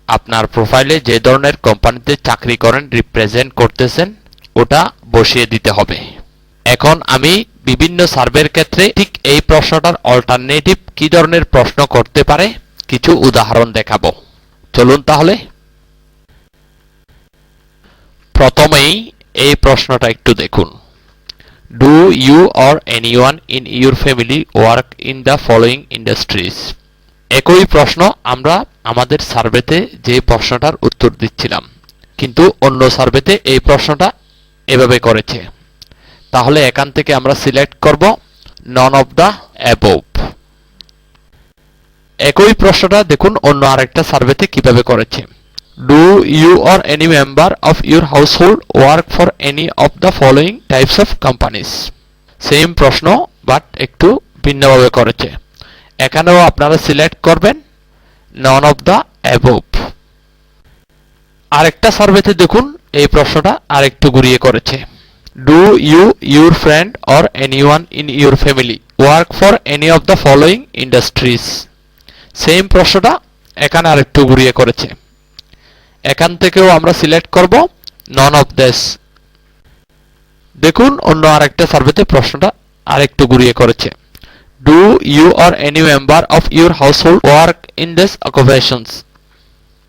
আপনার প্রোফাইলে যে ধরনের কোম্পানিতে চাকরি করেন, রিপ্রেজেন্ট করতেছেন, ওটা বসিয়ে দিতে হবে। এখন আমি বিভিন্ন সার্ভের ক্ষেত্রে ঠিক এই প্রশ্নটার অল্টারনেটিভ কি ধরনের প্রশ্ন করতে পারে কিছু উদাহরণ দেখাবো। চলুন তাহলে। প্রথমেই এই প্রশ্নটা একটু দেখুন, do you or anyone in your family work in the following industries. একই প্রশ্ন আমরা আমাদের সার্ভেতে যে প্রশ্নটার উত্তর দিচ্ছিলাম, কিন্তু অন্য সার্ভেতে এই প্রশ্নটা এভাবে করেছে। তাহলে এখান থেকে আমরা সিলেক্ট করব নন অফ দ্য অ্যাবোভ। একই প্রশ্নটা দেখুন অন্য আরেকটা সার্ভেতে কিভাবে করেছে, do you or any member of your household work for any of the following types of companies. Same প্রশ্ন বাট একটু ভিন্নভাবে করেছে। এখানেও আপনারা সিলেক্ট করবেন নন অফ দ্য অ্যাবোভ। আরেকটা সার্ভেতে দেখুন এই প্রশ্নটা আরেকটু ঘুরিয়ে করেছে, do you, your friend or anyone in your family work for any of the following industries. Same প্রশ্নটা এখানে আরেকটু ঘুরিয়ে করেছে। এখান থেকেও আমরা সিলেক্ট করব নন অফ দিস। দেখুন অন্য আরেকটা সার্ভেতে প্রশ্নটা আরেকটু ঘুরিয়ে করেছে। Do you or any member of your household work in this occupations.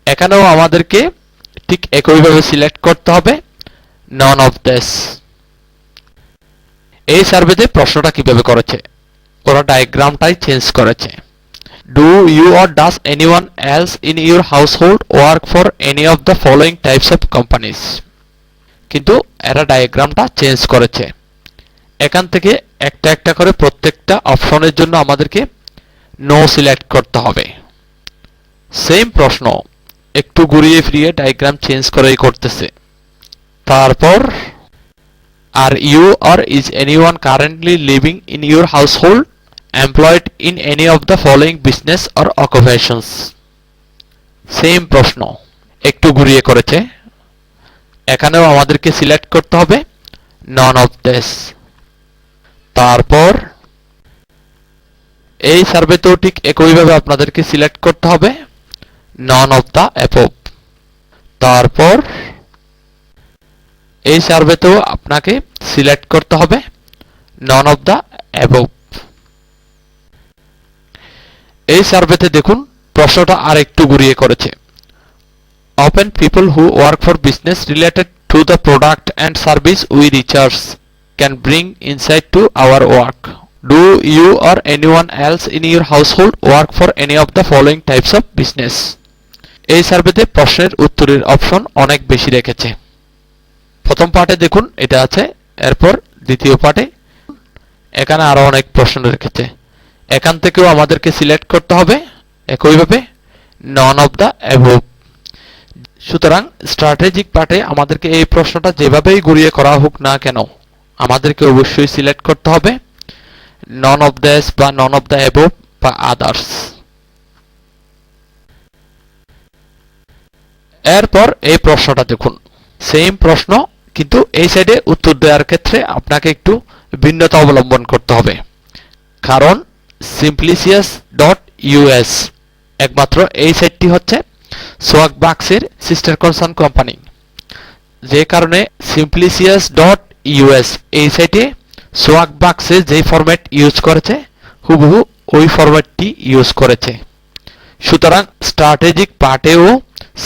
এখানেও আমাদেরকে ঠিক একইভাবে সিলেক্ট করতে হবে নন অফ দিস। এই সার্ভেতে প্রশ্নটা কিভাবে করেছে, ওরা ডায়াগ্রামটাই চেঞ্জ করেছে। Do you or does anyone else in your household work for any of the following types of companies. কিন্তু এরা ডায়াগ্রামটা চেঞ্জ করেছে। এখান থেকে একটা একটা করে প্রত্যেকটা অপশনের জন্য আমাদেরকে নো সিলেক্ট করতে হবে। সেম প্রশ্ন একটু ঘুরিয়ে ফিরিয়ে ডায়াগ্রাম চেঞ্জ করেই করতেছে। তারপর are you or is anyone currently living in your household employed in any of the following business or occupations. Same প্রশ্ন একটু ঘুরিয়ে করেছে। এখানেও আমাদেরকে সিলেক্ট করতে হবে নন অফ দিস। তারপর এই সার্ভেতেও ঠিক একইভাবে আপনাদেরকে সিলেক্ট করতে হবে নন অফ দ্য অ্যাবভ। তারপর এই সার্ভেতেও আপনাকে সিলেক্ট করতে হবে নন অফ দ্য অ্যাবভ। এই সার্ভেতে দেখুন প্রশ্নটা আর একটু ঘুরিয়ে করেছে। Often people who work for business related to the product and service we research can bring insight to our work. Do you or anyone else in your household work for any of the following types of business? এই সার্ভেতে প্রশ্নের উত্তরের option অনেক বেশি রেখেছে। প্রথম পার্টে দেখুন এটা আছে, এরপর দ্বিতীয় পার্টে এখানে আরো অনেক প্রশ্ন রেখেছে। এখান থেকেও আমাদেরকে সিলেক্ট করতে হবে একইভাবে নন অফ দ্য অ্যাবভ। সুতরাং স্ট্র্যাটেজিক পার্টে আমাদেরকে এই প্রশ্নটা যেভাবেই ঘুরিয়ে করা হোক না কেন আমাদেরকে অবশ্যই সিলেক্ট করতে হবে নন অফ দিস বা নন অফ দ্য অ্যাবভ বা আদার্স। এরপর এই প্রশ্নটা দেখুন সেম প্রশ্ন, কিন্তু এই সাইডে উত্তর দেওয়ার ক্ষেত্রে আপনাকে একটু ভিন্নতা অবলম্বন করতে হবে। কারণ simplicious.us একমাত্র এই সাইটটি হচ্ছে সোয়াগবাক্সের সিস্টার কনসার্ন কোম্পানি, যে কারণে simplicious.us এই সাইটে সোয়াগবাক্সে যে ফরম্যাট ইউজ করেছে হুবহু ওই ফরম্যাটটি ইউজ করেছে। সুতরাং স্ট্র্যাটেজিক পার্টেও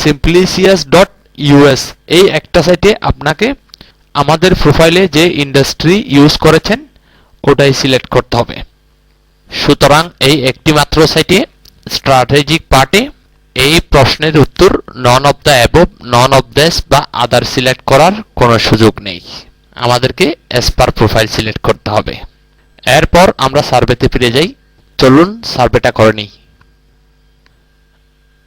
simplicious.us এই একটা সাইটে আপনাকে আমাদের প্রোফাইলে যে ইন্ডাস্ট্রি ইউজ করেছেন ওটাই সিলেক্ট করতে হবে। সুতরাং এই একটি মাত্র সাইটে স্ট্র্যাটেজিক পার্টে এই প্রশ্নের উত্তর none of the above, none of this বা আদার সিলেক্ট করার কোনো সুযোগ নেই, আমাদেরকে অ্যাজ পার প্রোফাইল সিলেক্ট করতে হবে। এরপর আমরা সার্ভেতে ফিরে যাই। চলুন সার্ভেটা করে নিই।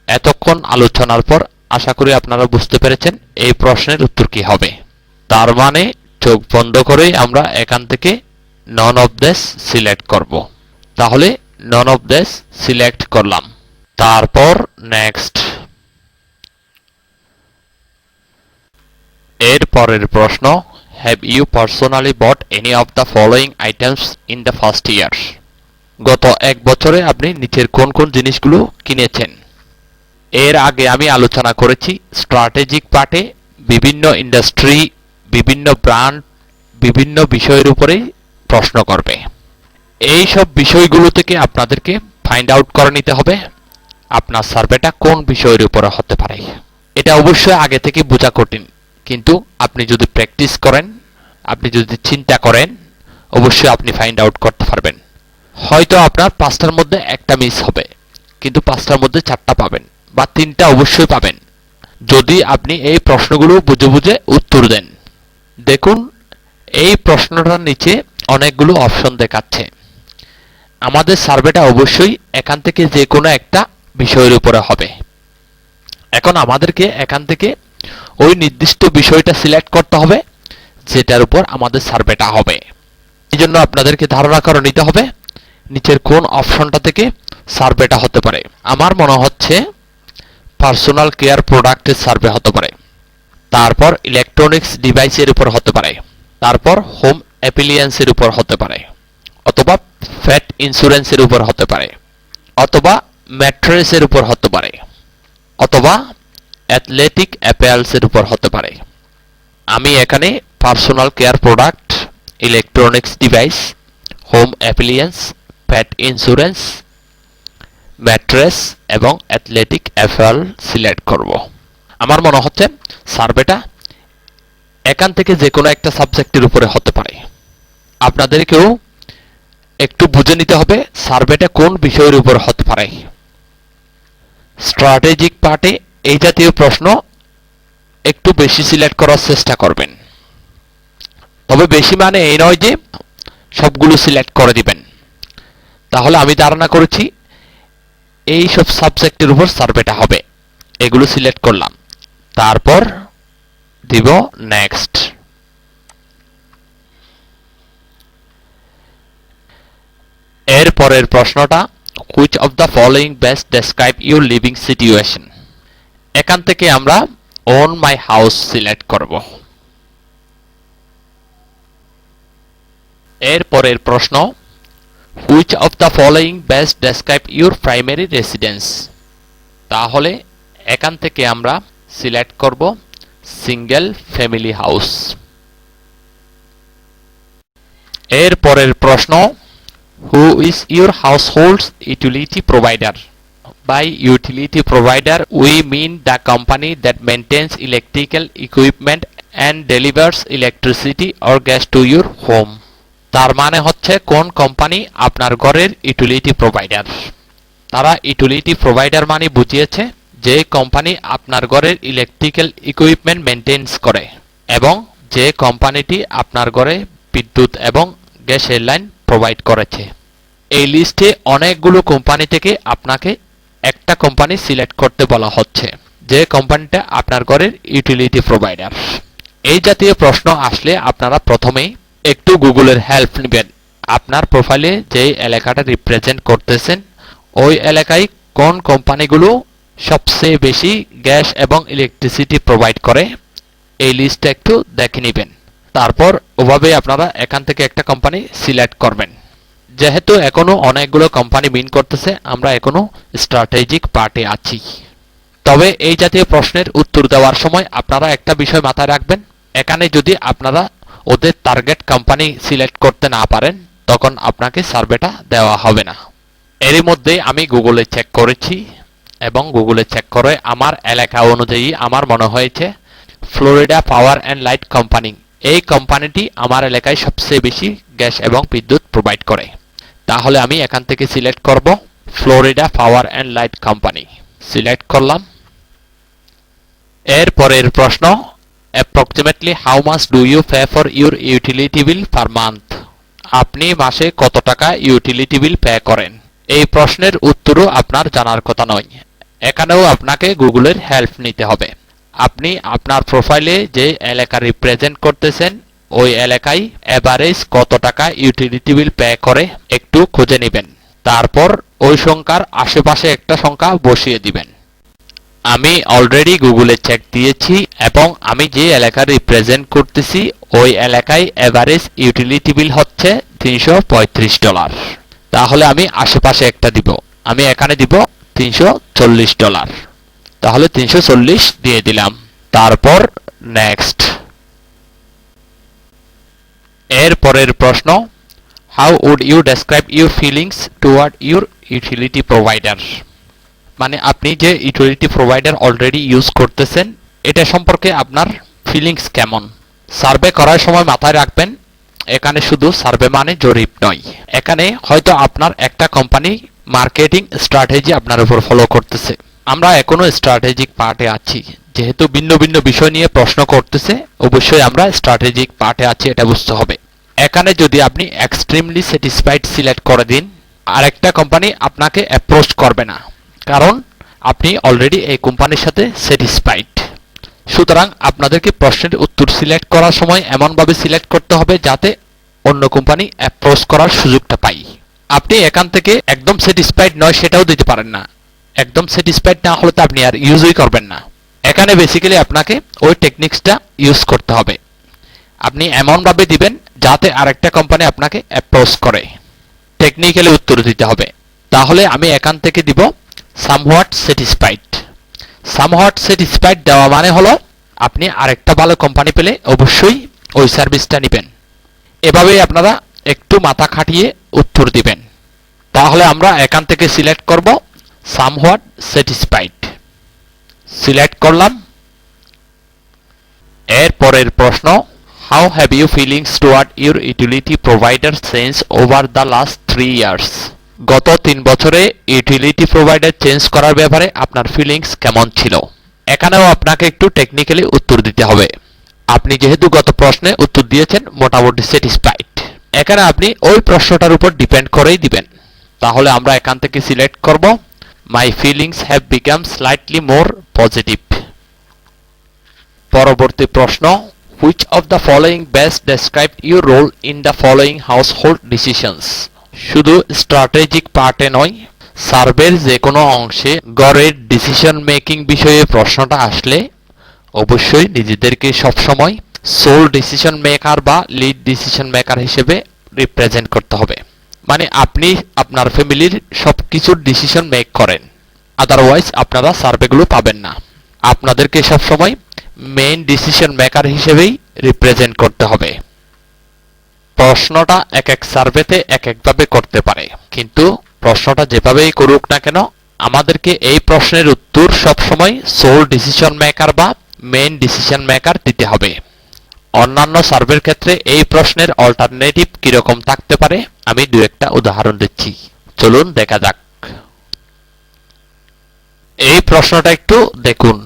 এতক্ষণ আলোচনার পর আশা করি আপনারা বুঝতে পেরেছেন এই প্রশ্নের উত্তর কি হবে। তার মানে চোখ বন্ধ করেই আমরা এখান থেকে নন অফ দিস সিলেক্ট করব। তাহলে নন অফ দিস সিলেক্ট করলাম, তারপর নেক্সট। এর পরের প্রশ্ন, have you personally bought any of the following items in the first year. গত এক বছরে আপনি নিচের কোন কোন জিনিসগুলো কিনেছেন। এর আগে আমি আলোচনা করেছি স্ট্র্যাটেজিক পার্টে বিভিন্ন ইন্ডাস্ট্রি, বিভিন্ন ব্র্যান্ড, বিভিন্ন বিষয়ের উপরে প্রশ্ন করবে। এই সব বিষয়গুলো থেকে আপনাদেরকে ফাইন্ড আউট করে নিতে হবে আপনার সার্ভেটা কোন বিষয়ের উপরে হতে পারে। এটা অবশ্যই আগে থেকে বোঝা কঠিন, কিন্তু আপনি যদি প্র্যাকটিস করেন, আপনি যদি চিন্তা করেন, অবশ্যই আপনি ফাইন্ড আউট করতে পারবেন। হয়তো আপনার 5টার মধ্যে একটা মিস হবে, কিন্তু 5টার মধ্যে 4টা পাবেন বা 3টা অবশ্যই পাবেন, যদি আপনি এই প্রশ্নগুলো বুঝে বুঝে উত্তর দেন। দেখুন এই প্রশ্নটার নিচে অনেকগুলো অপশন দেখাচ্ছে। আমাদের সার্ভেটা অবশ্যই এখান থেকে যে কোনো একটা বিষয়ের উপরে হবে। এখন আমাদেরকে এখান থেকে ওই নির্দিষ্ট বিষয়টা সিলেক্ট করতে হবে যেটার উপর আমাদের সার্ভেটা হবে। এই জন্য আপনাদেরকে ধারণা করে নিতে হবে নিচের কোন অপশনটা থেকে সার্ভেটা হতে পারে। আমার মনে হচ্ছে পার্সোনাল কেয়ার প্রোডাক্টের সার্ভে হতে পারে, তারপর ইলেকট্রনিক্স ডিভাইসের উপর হতে পারে, তারপর হোম অ্যাপ্লিয়েন্সের উপর হতে পারে, অথবা ফ্যাট ইন্স্যুরেন্সের উপর হতে পারে, অথবা ম্যাট্রেসের উপর হতে পারে, অথবা অ্যাথলেটিক অ্যাপেয়ার্সের উপর হতে পারে। আমি এখানে personal care product, electronics device, home appliance, pet insurance, mattress এবং অ্যাথলেটিক অ্যাপারেল সিলেক্ট করব। আমার মনে হচ্ছে সার্ভেটা এখান থেকে যে কোনো একটা সাবজেক্টের উপরে হতে পারে। আপনাদেরকেও একটু বুঝে নিতে হবে সার্ভেটা কোন বিষয়ের উপর হতে পারে। স্ট্র্যাটেজিক পার্টে এই জাতীয় প্রশ্ন একটু বেশি সিলেক্ট করার চেষ্টা করবেন। তবে বেশি মানে এই নয় যে সবগুলো সিলেক্ট করে দিবেন। তাহলে আমি ধারণা করেছি এই সব সাবজেক্টের উপর সার্ভেটা হবে। এগুলো সিলেক্ট করলাম, তারপর দিব নেক্সট। এর পরের প্রশ্নটা which of the following best describe your living situation? এখান থেকে আমরা own my house সিলেক্ট করব। এর পরের প্রশ্ন which of the following best describe your primary residence? তাহলে এখান থেকে আমরা সিলেক্ট করব সিঙ্গেল ফ্যামিলি হাউস। এর পরের প্রশ্ন who is your household's utility provider? By utility provider we mean the company that maintains electrical equipment and delivers electricity or gas to your home. তার মানে হচ্ছে কোন কোম্পানি আপনার ঘরের ইউটিলিটি প্রোভাইডার। তারা ইউটিলিটি প্রোভাইডার মানে বুঝিয়েছে যে কোম্পানি আপনার ঘরের ইলেকট্রিক্যাল ইকুইপমেন্ট মেইনটেইন করে এবং যে কোম্পানিটি আপনার ঘরে বিদ্যুৎ এবং গ্যাসের লাইন প্রোভাইড করেছে। এই লিস্টে অনেকগুলো কোম্পানি থেকে আপনাকে একটা কোম্পানি সিলেক্ট করতে বলা হচ্ছে যে কোম্পানিটা আপনার ঘরের ইউটিলিটি প্রোভাইডার। এই জাতীয় প্রশ্ন আসলে আপনারা প্রথমেই একটু গুগলের হেল্প নেবেন। আপনার প্রোফাইলে যে এলাকাটা রিপ্রেজেন্ট করতেছেন ওই এলাকায় কোন কোম্পানিগুলো সবচেয়ে বেশি গ্যাস এবং ইলেকট্রিসিটি প্রোভাইড করে এই লিস্টটা একটু দেখে নেবেন। তারপর ওভাবে আপনারা এখান থেকে একটা কোম্পানি সিলেক্ট করবেন। যেহেতু এখনো অনেকগুলো কোম্পানি মিন করতেছে, আমরা এখনো স্ট্র্যাটেজিক পার্টে আছি। তবে এই জাতীয় প্রশ্নের উত্তর দেওয়ার সময় আপনারা একটা বিষয় মাথায় রাখবেন, এখানে যদি আপনারা ওদের টার্গেট কোম্পানি সিলেক্ট করতে না পারেন তখন আপনাকে সার্ভেটা দেওয়া হবে না। এরই মধ্যে আমি গুগলে চেক করেছি এবং গুগলে চেক করে আমার এলাকা অনুযায়ী আমার মনে হয়েছে Florida power and light company এই কোম্পানিটি আমার এলাকায় সবচেয়ে বেশি গ্যাস এবং বিদ্যুৎ প্রোভাইড করে। তাহলে আমি এখান থেকে সিলেক্ট করব Florida power and light company. Select করলাম। এর পরের প্রশ্ন approximately how much do you pay for your utility bill per month? আপনি মাসে কত টাকা ইউটিলিটি বিল পে করেন? এই প্রশ্নের উত্তরও আপনার জানার কথা নয়, এখানেও আপনাকে গুগলের হেল্প নিতে হবে। আপনি আপনার প্রোফাইলে যে এলাকা রিপ্রেজেন্ট করতেছেন ওই এলাকায় এভারেজ কত টাকা ইউটিলিটি বিল পে করে একটু খুঁজে নেবেন। তারপর ওই সংখ্যার আশেপাশে একটা সংখ্যা বসিয়ে দিবেন। আমি অলরেডি গুগলে চেক দিয়েছি এবং আমি যে এলাকা রিপ্রেজেন্ট করতেছি ওই এলাকায় এভারেজ ইউটিলিটি বিল হচ্ছে $335। তাহলে আমি আশেপাশে একটা দিব, আমি এখানে দিব $340। তাহলে 340 দিয়ে দিলাম। তারপর নেক্সট। এর পরের প্রশ্ন how would you describe your feelings toward your utility provider? মানে আপনি যে ইউটিলিটি প্রোভাইডার অলরেডি ইউজ করতেছেন এটা সম্পর্কে আপনার ফিলিংস কেমন? সার্ভে করার সময় মাথায় রাখবেন এখানে শুধু সার্ভে মানে জরিপ নয়, এখানে হয়তো আপনার একটা কোম্পানি মার্কেটিং স্ট্র্যাটেজি আপনার উপর ফলো করতেছে। আমরা এখনো স্ট্র্যাটেজিক পার্টে আছি, যেহেতু ভিন্ন ভিন্ন বিষয় নিয়ে প্রশ্ন করতেছে অবশ্যই আমরা স্ট্র্যাটেজিক পার্টে আছি এটা বুঝতে হবে। এখানে যদি আপনি এক্সট্রিমলি স্যাটিসফাইড সিলেক্ট করে দিন আরেকটা কোম্পানি আপনাকে অ্যাপ্রোচ করবে না, কারণ আপনি অলরেডি এই কোম্পানির সাথে স্যাটিসফাইড। সুতরাং আপনাদেরকে প্রশ্নের উত্তর সিলেক্ট করার সময় এমনভাবে সিলেক্ট করতে হবে যাতে অন্য কোম্পানি অ্যাপ্রোচ করার সুযোগটা পাই। আপনি এখান থেকে একদম স্যাটিসফাইড নয় সেটাও দিতে পারেন না, একদম স্যাটিসফাইড না হলে তো আপনি আর ইউজই করবেন না। এখানে বেসিক্যালি আপনাকে ওই টেকনিক্সটা ইউজ করতে হবে। আপনি এমনভাবে দিবেন যাতে আরেকটা কোম্পানি আপনাকে অ্যাপ্রোচ করে, টেকনিক্যালি উত্তর দিতে হবে। তাহলে আমি এখান থেকে দিব সামহোয়াট স্যাটিসফাইড। সামহোয়াট স্যাটিসফাইড দেওয়া মানে হলো আপনি আরেকটা ভালো কোম্পানি পেলে অবশ্যই ওই সার্ভিসটা নেবেন। এভাবেই আপনারা একটু মাথা খাটিয়ে উত্তর দিবেন। তাহলে আমরা এখান থেকে সিলেক্ট করব somewhat satisfied। সিলেক্ট করলাম। এর পরের প্রশ্ন, how have you feelings toward your utility provider changed over the last 3 years? গত 3 বছরে ইউটিলিটি প্রোভাইডার চেঞ্জ করার ব্যাপারে আপনার ফিলিংস কেমন ছিল? এখানেও আপনাকে একটু টেকনিক্যালি উত্তর দিতে হবে। আপনি যেহেতু গত প্রশ্নে উত্তর দিয়েছেন মোটামুটি স্যাটিসফাইড, এখানে আপনি ওই প্রশ্নটার উপর ডিপেন্ড করেই দিবেন। তাহলে আমরা এখান থেকে সিলেক্ট করব my feelings have become slightly more positive। পরবর্তী প্রশ্ন, which of the following best describe your role in the following household decisions? শুধু স্ট্র্যাটেজিক পার্টে নয়, সার্ভের যে কোনো অংশে গড়ের ডিসিশন মেকিং বিষয়ে প্রশ্নটা আসলে অবশ্যই নিজেদেরকে সবসময় সোল ডিসিশন মেকার বা লিড ডিসিশন মেকার হিসেবে রিপ্রেজেন্ট করতে হবে। মানে আপনি আপনার ফ্যামিলির সবকিছুর ডিসিশন মেক করেন, আদারওয়াইজ আপনারা সার্ভেগুলো পাবেন না। আপনাদেরকে সবসময় মেইন ডিসিশন মেকার হিসেবেই রিপ্রেজেন্ট করতে হবে। প্রশ্নটা এক এক সার্ভেতে এক একভাবে করতে পারে, কিন্তু প্রশ্নটা যেভাবেই করুক না কেন আমাদেরকে এই প্রশ্নের উত্তর সবসময় সোল ডিসিশন মেকার বা মেইন ডিসিশন মেকার দিতে হবে। অন্যান্য সার্ভের ক্ষেত্রে এই প্রশ্নের অল্টারনেটিভ কিরকম থাকতে পারে আমি দু একটা উদাহরণ দিচ্ছি, চলুন দেখা যাক। এই প্রশ্নটা একটু দেখুন,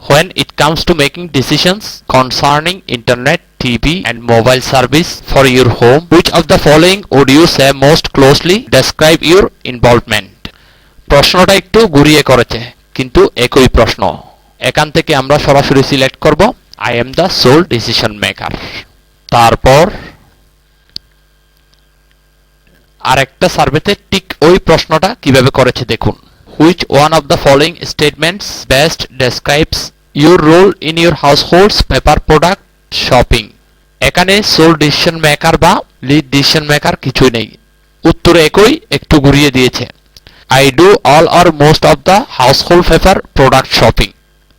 when it comes to making decisions concerning internet, TV and mobile service for your home, which of the following would you say most closely describe your involvement? প্রশ্নটা একটু ঘুরিয়ে করেছে কিন্তু একই প্রশ্ন। এখান থেকে আমরা সরাসরি সিলেক্ট করব I am the sole decision maker। তারপর আরেকটা সার্ভেতে ঠিক ওই প্রশ্নটা কিভাবে করেছে দেখুন, which one of the following statements best describes your role in your household's paper product shopping? এখানে সোল ডিসিশন মেকার বা লিড ডিসিশন মেকার কিছুই নেই, উত্তর একই, একটু ঘুরিয়ে দিয়েছে I do all or most of the household paper product shopping।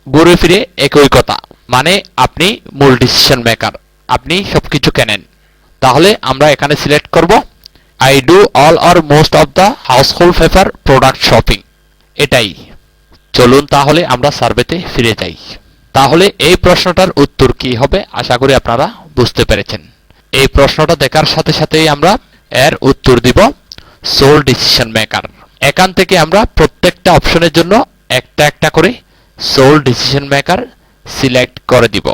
ঘুরে ফিরে একই কথা, মানে আপনি মূল ডিসিশন মেকার, আপনি সবকিছু কেনেন। তাহলে আমরা এখানে সিলেক্ট করব I do all or most of the household paper product shopping। এটাই। চলুন তাহলে আমরা সার্ভেতে ফিরে যাই। তাহলে এই প্রশ্নটার উত্তর কি হবে আশা করি আপনারা বুঝতে পেরেছেন। এই প্রশ্নটা দেখার সাথে সাথেই আমরা এর উত্তর দিব সোল ডিসিশন মেকার। এখান থেকে আমরা প্রত্যেকটা অপশনের জন্য একটা একটা করে সোল ডিসিশন মেকার সিলেক্ট করে দিব।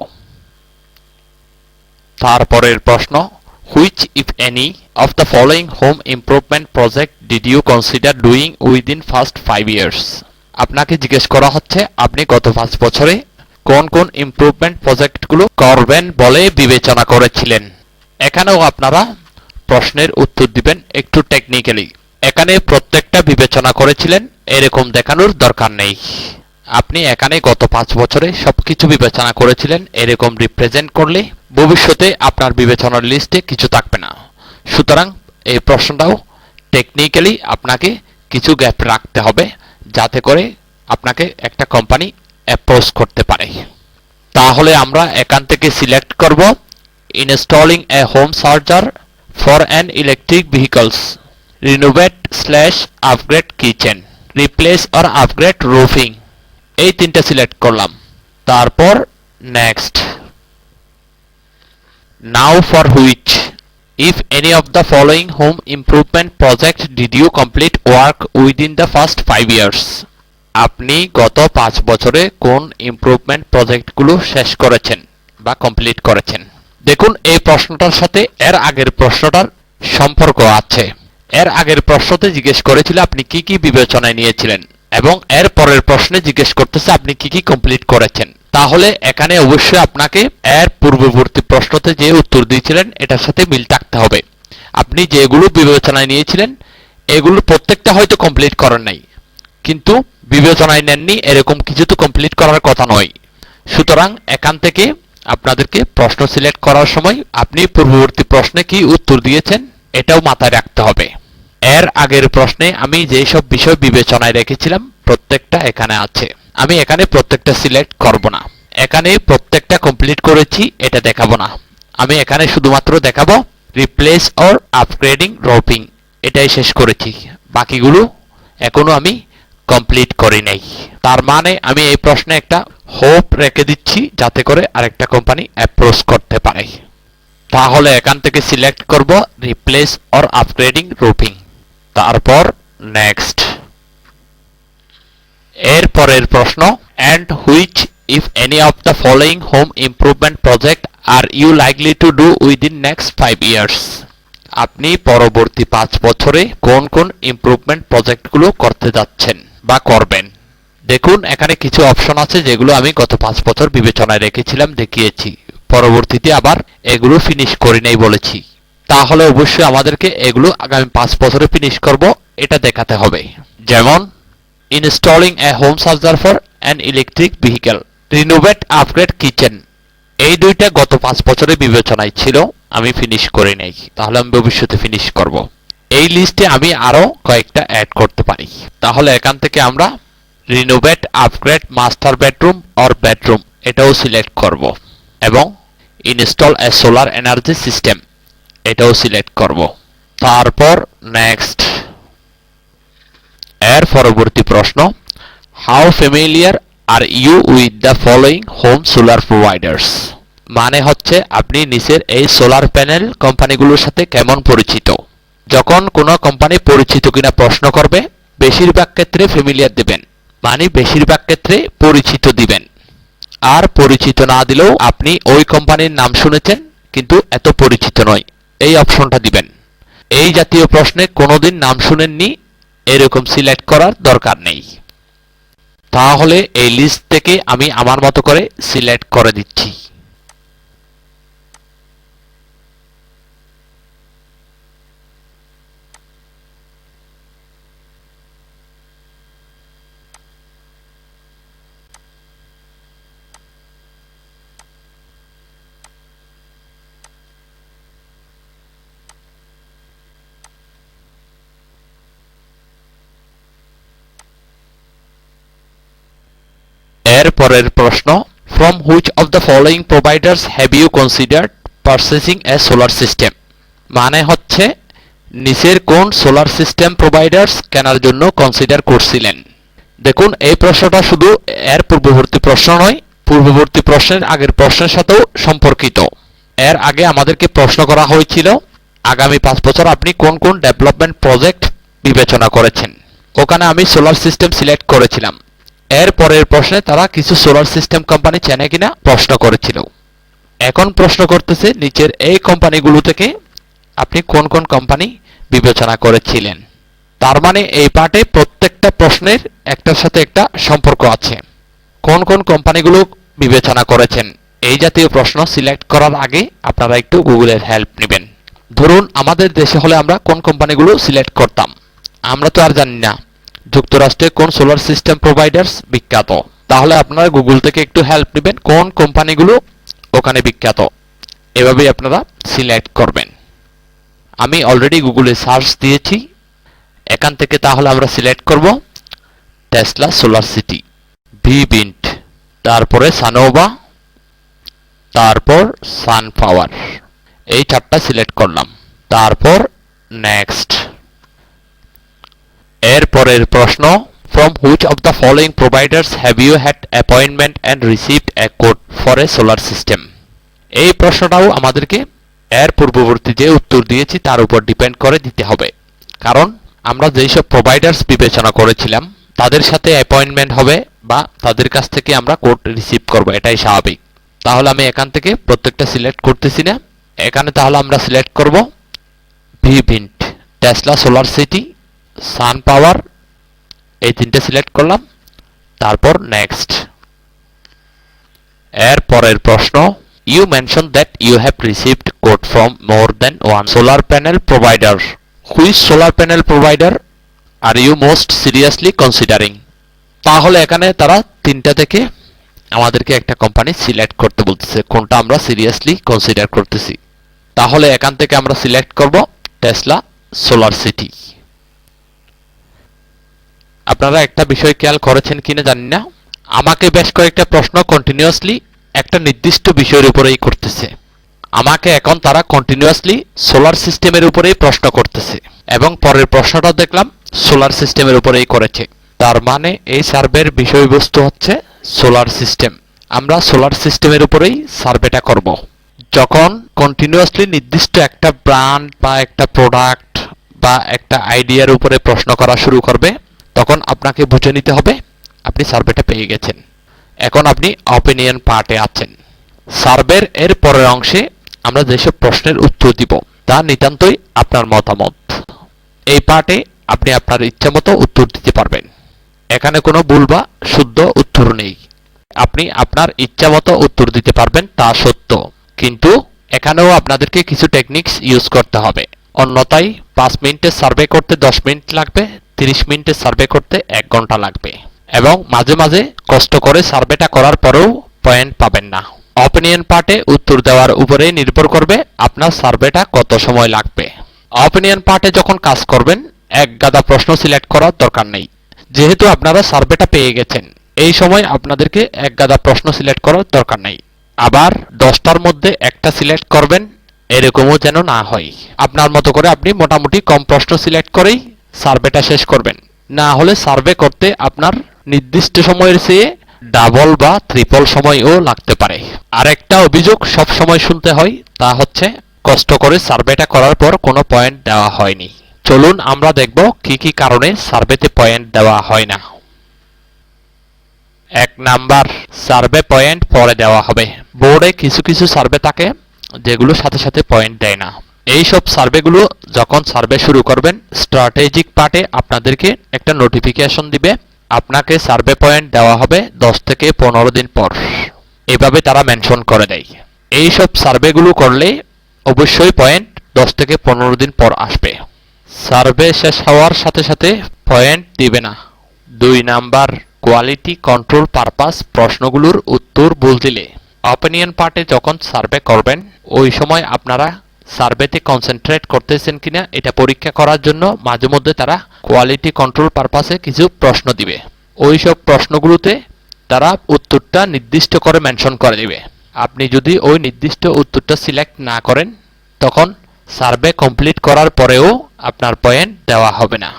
তারপরের প্রশ্ন, which if any of the following home improvement project did you consider doing within first 5 years? আপনাকে জিজ্ঞেস করা হচ্ছে আপনি গত 5 বছরে কোন কোন ইমপ্রুভমেন্ট প্রজেক্টগুলো করবেন বলে বিবেচনা করেছিলেন। এখানেও আপনারা প্রশ্নের উত্তর দিবেন একটু টেকনিক্যালি। এখানে প্রত্যেকটা বিবেচনা করেছিলেন এরকম দেখানোর দরকার নেই। আপনি এখানে গত 5 বছরে সবকিছু বিবেচনা করেছিলেন এরকম রিপ্রেজেন্ট করলে ভবিষ্যতে আপনার বিবেচনার লিস্টে কিছু থাকবে না। সুতরাং এই প্রশ্নটাও টেকনিক্যালি আপনাকে কিছু গ্যাপ রাখতে হবে যাতে করে আপনাকে একটা কোম্পানি অ্যাপ্রোচ করতে পারে। তাহলে আমরা এখান থেকে সিলেক্ট করব installing a home charger for an electric vehicles, renovate upgrade kitchen, replace or upgrade roofing. এই তিনটা সিলেক্ট করলাম। তারপর next. Now for which if any of the following home improvement project did you complete work within the first 5 years? আপনি গত 5 বছরে কোন improvement প্রজেক্টগুলো শেষ করেছেন বা কমপ্লিট করেছেন। দেখুন এই প্রশ্নটার সাথে এর আগের প্রশ্নটার সম্পর্ক আছে। এর আগের প্রশ্নতে জিজ্ঞেস করেছিল আপনি কি কি বিবেচনায় নিয়েছিলেন এবং এর পরের প্রশ্নে জিজ্ঞেস করতেছে আপনি কি কি কমপ্লিট করেছেন। তাহলে এখানে অবশ্যই আপনাকে এর পূর্ববর্তী প্রশ্নতে যে উত্তর দিয়েছিলেন এটার সাথে মিল থাকতে হবে। আপনি যেগুলো বিবেচনায় নিয়েছিলেন এগুলোর প্রত্যেকটা হয়তো কমপ্লিট করেন নাই, কিন্তু বিবেচনায় নেননি এরকম কিছু তো কমপ্লিট করার কথা নয়। সুতরাং এখান থেকে আপনাদেরকে প্রশ্ন সিলেক্ট করার সময় আপনি পূর্ববর্তী প্রশ্নে কি উত্তর দিয়েছেন এটাও মাথায় রাখতে হবে। এর আগের প্রশ্নে আমি যেই সব বিষয় বিবেচনায় রেখেছিলাম প্রত্যেকটা এখানে আছে। আমি এখানে প্রত্যেকটা সিলেক্ট করব না, এখানে প্রত্যেকটা কমপ্লিট করেছি এটা দেখাবো না। আমি এখানে শুধুমাত্র দেখাবো রিপ্লেস অর আপগ্রেডিং রোপিং, এটাই শেষ করেছি। বাকিগুলো এখনো আমি কমপ্লিট করি নাই। তার মানে আমি এই প্রশ্নে একটা হোপ রেখে দিচ্ছি যাতে করে আরেকটা কোম্পানি অ্যাপ্রোচ করতে পারে। তাহলে এখান থেকে সিলেক্ট করব রিপ্লেস অর আপগ্রেডিং রুফিং, তারপর নেক্সট। এর পরের প্রশ্ন, and which if any of the following home improvement project are you likely to do within next 5 years? আপনি পরবর্তী 5 বছরে কোন কোন ইমপ্রুভমেন্ট প্রজেক্টগুলো করতে যাচ্ছেন বা করবেন। দেখুন এখানে কিছু অপশন আছে যেগুলো আমি গত 5 বছর বিবেচনায় রেখেছিলাম, দেখিয়েছি, পরবর্তীতে আবার এগুলো ফিনিশ করি নাই বলেছি। তাহলে অবশ্যই আমাদেরকে এগুলো আগামী 5 বছরে ফিনিশ করব এটা দেখাতে হবে। যেমন installing a home charger for an electric vehicle, renovate upgrade kitchen, এই দুইটা গত 5 বছরে বিবেচনায় ছিল, আমি ফিনিশ করি নাই, তাহলে আমি ভবিষ্যতে ফিনিশ করব। এই লিস্টে আমি আরো কয়েকটা অ্যাড করতে পারি। তাহলে এখান থেকে আমরা renovate upgrade master bedroom or bedroom এটাও সিলেক্ট করব এবং install a solar energy system এটাও সিলেক্ট করব। তারপর নেক্সট। এর পরবর্তী প্রশ্ন, how familiar are you with the following home solar providers, মানে হচ্ছে আপনি নিচের এই সোলার প্যানেল কোম্পানিগুলোর সাথে কেমন পরিচিত। যখন কোনো কোম্পানি পরিচিত কিনা প্রশ্ন করবে বেশিরভাগ ক্ষেত্রে ফ্যামিলিয়ার দিবেন, মানে বেশিরভাগ ক্ষেত্রে পরিচিত দিবেন। আর পরিচিত না দিলেও আপনি ওই কোম্পানির নাম শুনেছেন কিন্তু এত পরিচিত নয়, এই অপশনটা দিবেন। এই জাতীয় প্রশ্নে কোনোদিন নাম শুনেননি এরকম সিলেক্ট করার দরকার নেই। তাহলে এই লিস্ট থেকে আমি আমার মতো করে সিলেক্ট করে দিচ্ছি। এর পরের প্রশ্ন, from which of the following providers have you considered purchasing a solar system, মানে হচ্ছে নিচের কোন সোলার সিস্টেম প্রোভাইডার্স কেনার জন্য কনসিডার করছিলেন। দেখুন এই প্রশ্নটা শুধু এর পূর্ববর্তী প্রশ্ন নয়, পূর্ববর্তী প্রশ্নের আগের প্রশ্নের সাথেও সম্পর্কিত। এর আগে আমাদেরকে প্রশ্ন করা হয়েছিল আগামী 5 বছর আপনি কোন কোন ডেভেলপমেন্ট প্রজেক্ট বিবেচনা করেছেন, ওখানে আমি সোলার সিস্টেম সিলেক্ট করেছিলাম। এর পরের প্রশ্নে তারা কিছু সোলার সিস্টেম কোম্পানি চেনে কিনা প্রশ্ন করেছিল। এখন প্রশ্ন করতেছে নিচের এই কোম্পানিগুলো থেকে আপনি কোন কোন কোম্পানি বিবেচনা করেছিলেন। তার মানে এই পার্টে প্রত্যেকটা প্রশ্নের একটার সাথে একটা সম্পর্ক আছে। কোন কোন কোম্পানিগুলো বিবেচনা করেছেন এই জাতীয় প্রশ্ন সিলেক্ট করার আগে আপনারা একটু গুগলের হেল্প নেবেন। ধরুন আমাদের দেশে হলে আমরা কোন কোম্পানিগুলো সিলেক্ট করতাম, আমরা তো আর জানি না যুক্তরাষ্ট্রে কোন সোলার সিস্টেম প্রোভাইডার্স বিখ্যাত। তাহলে আপনারা গুগল থেকে একটু হেল্প নেবেন কোন কোম্পানিগুলো ওখানে বিখ্যাত, এভাবেই আপনারা সিলেক্ট করবেন। আমি অলরেডি গুগলে সার্চ দিয়েছি, এখান থেকে তাহলে আমরা সিলেক্ট করব টেসলা সোলার সিটি, ভিভিন্ট, তারপরে সানোভা, তারপর সান পাওয়ার, এই 4টা সিলেক্ট করলাম। তারপর নেক্সট। এর পরের প্রশ্ন, from which of the following providers have you had appointment and received a quote for a solar system, এই প্রশ্নটাও আমাদেরকে এর পূর্ববর্তী যে উত্তর দিয়েছি তার উপর ডিপেন্ড করে দিতে হবে, কারণ আমরা যেসব প্রোভাইডার্স বিবেচনা করেছিলাম তাদের সাথে অ্যাপয়েন্টমেন্ট হবে বা তাদের কাছ থেকে আমরা কোড রিসিভ করব, এটাই স্বাভাবিক। তাহলে আমি এখান থেকে প্রত্যেকটা সিলেক্ট করতেছি না, এখানে তাহলে আমরা সিলেক্ট করব ভিভিন্ট, টেসলা সোলার সিটি, সান পাওয়ার, এই 3টে সিলেক্ট করলাম। তারপর নেক্সট। এর পরের প্রশ্ন, you mentioned that you have received quote from more than one solar panel provider, which solar panel provider are you most seriously considering, তাহলে এখানে তারা 3টা থেকে আমাদেরকে একটা কোম্পানি সিলেক্ট করতে বলতেছে, কোনটা আমরা সিরিয়াসলি কনসিডার করতেছি। তাহলে এখান থেকে আমরা সিলেক্ট করব টেসলা সোলার সিটি। আপনারা একটা বিষয় খেয়াল করেছেন কিনা জানি না, আমাকে বেশ কয়েকটা প্রশ্ন কন্টিনিউয়াসলি একটা নির্দিষ্ট বিষয়ের উপরেই করতেছে। আমাকে এখন তারা কন্টিনিউয়াসলি সোলার সিস্টেমের উপরেই প্রশ্ন করতেছে এবং পরের প্রশ্নটা দেখলাম সোলার সিস্টেমের উপরেই করেছে। তার মানে এই সার্ভের বিষয়বস্তু হচ্ছে সোলার সিস্টেম। আমরা সোলার সিস্টেমের উপরেই সার্ভেটা করব। যখন কন্টিনিউয়াসলি নির্দিষ্ট একটা ব্র্যান্ড বা একটা প্রোডাক্ট বা একটা আইডিয়ার উপরে প্রশ্ন করা শুরু করবে, তখন আপনাকে বুঝে নিতে হবে আপনি সার্ভেটা পেয়ে গেছেন। এখন আপনি অপিনিয়ন পার্টে আছেন। সার্ভের এর পরের অংশে আমরা যেসব প্রশ্নের উত্তর দিব তা নিতান্তই আপনার মতামত। এই পার্টে আপনি আপনার ইচ্ছামতো উত্তর দিতে পারবেন। এখানে কোনো ভুল বা শুদ্ধ উত্তর নেই। আপনি আপনার ইচ্ছামতো উত্তর দিতে পারবেন তা সত্য, কিন্তু এখানেও আপনাদেরকে কিছু টেকনিক্স ইউজ করতে হবে। অন্যথায় 5 মিনিটের সার্ভে করতে 10 মিনিট লাগবে, 30 মিনিটের সার্ভে করতে 1 ঘন্টা লাগবে এবং মাঝে মাঝে কষ্ট করে সার্ভেটা করার পরেও পয়েন্ট পাবেন না। অপিনিয়ন পার্টে উত্তর দেওয়ার উপরে নির্ভর করবে আপনার সার্ভেটা কত সময় লাগবে। অপিনিয়ন পার্টে যখন কাজ করবেন এক গাদা প্রশ্ন সিলেক্ট করার দরকার নেই। যেহেতু আপনারা সার্ভেটা পেয়ে গেছেন, এই সময় আপনাদেরকে এক গাদা প্রশ্ন সিলেক্ট করার দরকার নেই। আবার 10টার মধ্যে একটা সিলেক্ট করবেন এরকমও যেন না হয়। আপনার মতো করে আপনি মোটামুটি কম প্রশ্ন সিলেক্ট করেই সার্ভেটা শেষ করবেন। না হলে সার্ভে করতে আপনার নির্দিষ্ট সময়ের চেয়ে ডাবল বা ট্রিপল সময়ও লাগতে পারে। আরেকটা অভিযোগ সব সময় শুনতে হয়, তা হচ্ছে কষ্ট করে সার্ভেটা করার পর কোনো পয়েন্ট দেওয়া হয়নি। চলুন আমরা দেখব কি কি কারণে সার্ভেতে পয়েন্ট দেওয়া হয় না। 1 নাম্বার, সার্ভে পয়েন্ট পরে দেওয়া হবে। বোর্ডে কিছু কিছু সার্ভে থাকে যেগুলো সাথে সাথে পয়েন্ট দেয় না। এই সব সার্ভেগুলো যখন সার্ভে শুরু করবেন, স্ট্র্যাটেজিক পার্টে আপনাদেরকে একটা নোটিফিকেশন দিবে আপনাকে সার্ভে পয়েন্ট দেওয়া হবে 10 থেকে 15 দিন পর। এভাবে তারা মেনশন করে দেয়। এই সব সার্ভেগুলো করলে অবশ্যই পয়েন্ট 10 থেকে 15 দিন পর আসবে। সার্ভে শেষ হওয়ার সাথে সাথে পয়েন্ট দিবে না। 2 নাম্বার, কোয়ালিটি কন্ট্রোল পারপাস প্রশ্নগুলোর উত্তর ভুল দিলে। অপিনিয়ন পার্টে যখন সার্ভে করবেন ওই সময় আপনারা সার্ভেতে কনসেন্ট্রেট করতেছেন কিনা এটা পরীক্ষা করার জন্য মাঝে মধ্যে তারা কোয়ালিটি কন্ট্রোল পারপাসে কিছু প্রশ্ন দিবে। ওই সব প্রশ্নগুলোতে তারা উত্তরটা নির্দিষ্ট করে মেনশন করে দিবে। আপনি যদি ওই নির্দিষ্ট উত্তরটা সিলেক্ট না করেন, তখন সার্ভে কমপ্লিট করার পরেও আপনার পয়েন্ট দেওয়া হবে না।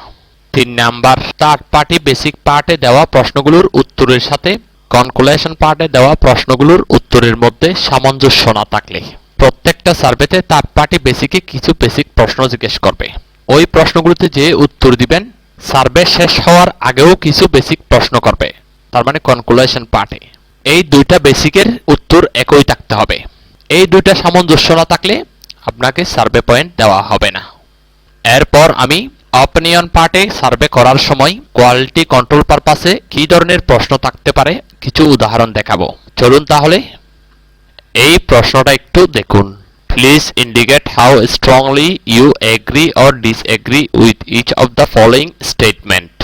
3 নাম্বার, থার্ড পার্টি বেসিক পার্টে দেওয়া প্রশ্নগুলোর উত্তরের সাথে কনক্লুশন পার্টে দেওয়া প্রশ্নগুলোর উত্তরের মধ্যে সামঞ্জস্য না থাকলে। প্রত্যেকটা সার্ভেতে থার্ড পার্টি বেসিকে কিছু বেসিক প্রশ্ন জিজ্ঞেস করবে। ওই প্রশ্নগুলোতে যে উত্তর দিবেন সার্ভে শেষ হওয়ার আগেও কিছু বেসিক প্রশ্ন করবে, তার মানে কনক্লুশন পার্টে। এই 2টা বেসিকের উত্তর একই থাকতে হবে। এই 2টা সামঞ্জস্য না থাকলে আপনাকে সার্ভে পয়েন্ট দেওয়া হবে না। এরপর আমি অপিনিয়ন পার্টে সার্ভে করার সময় কোয়ালিটি কন্ট্রোল পারপাসে কি ধরনের প্রশ্ন থাকতে পারে কিছু উদাহরণ দেখাবো। চলুন তাহলে এই প্রশ্নটা একটু দেখুন। Please indicate how strongly you agree or disagree with each of the following statement.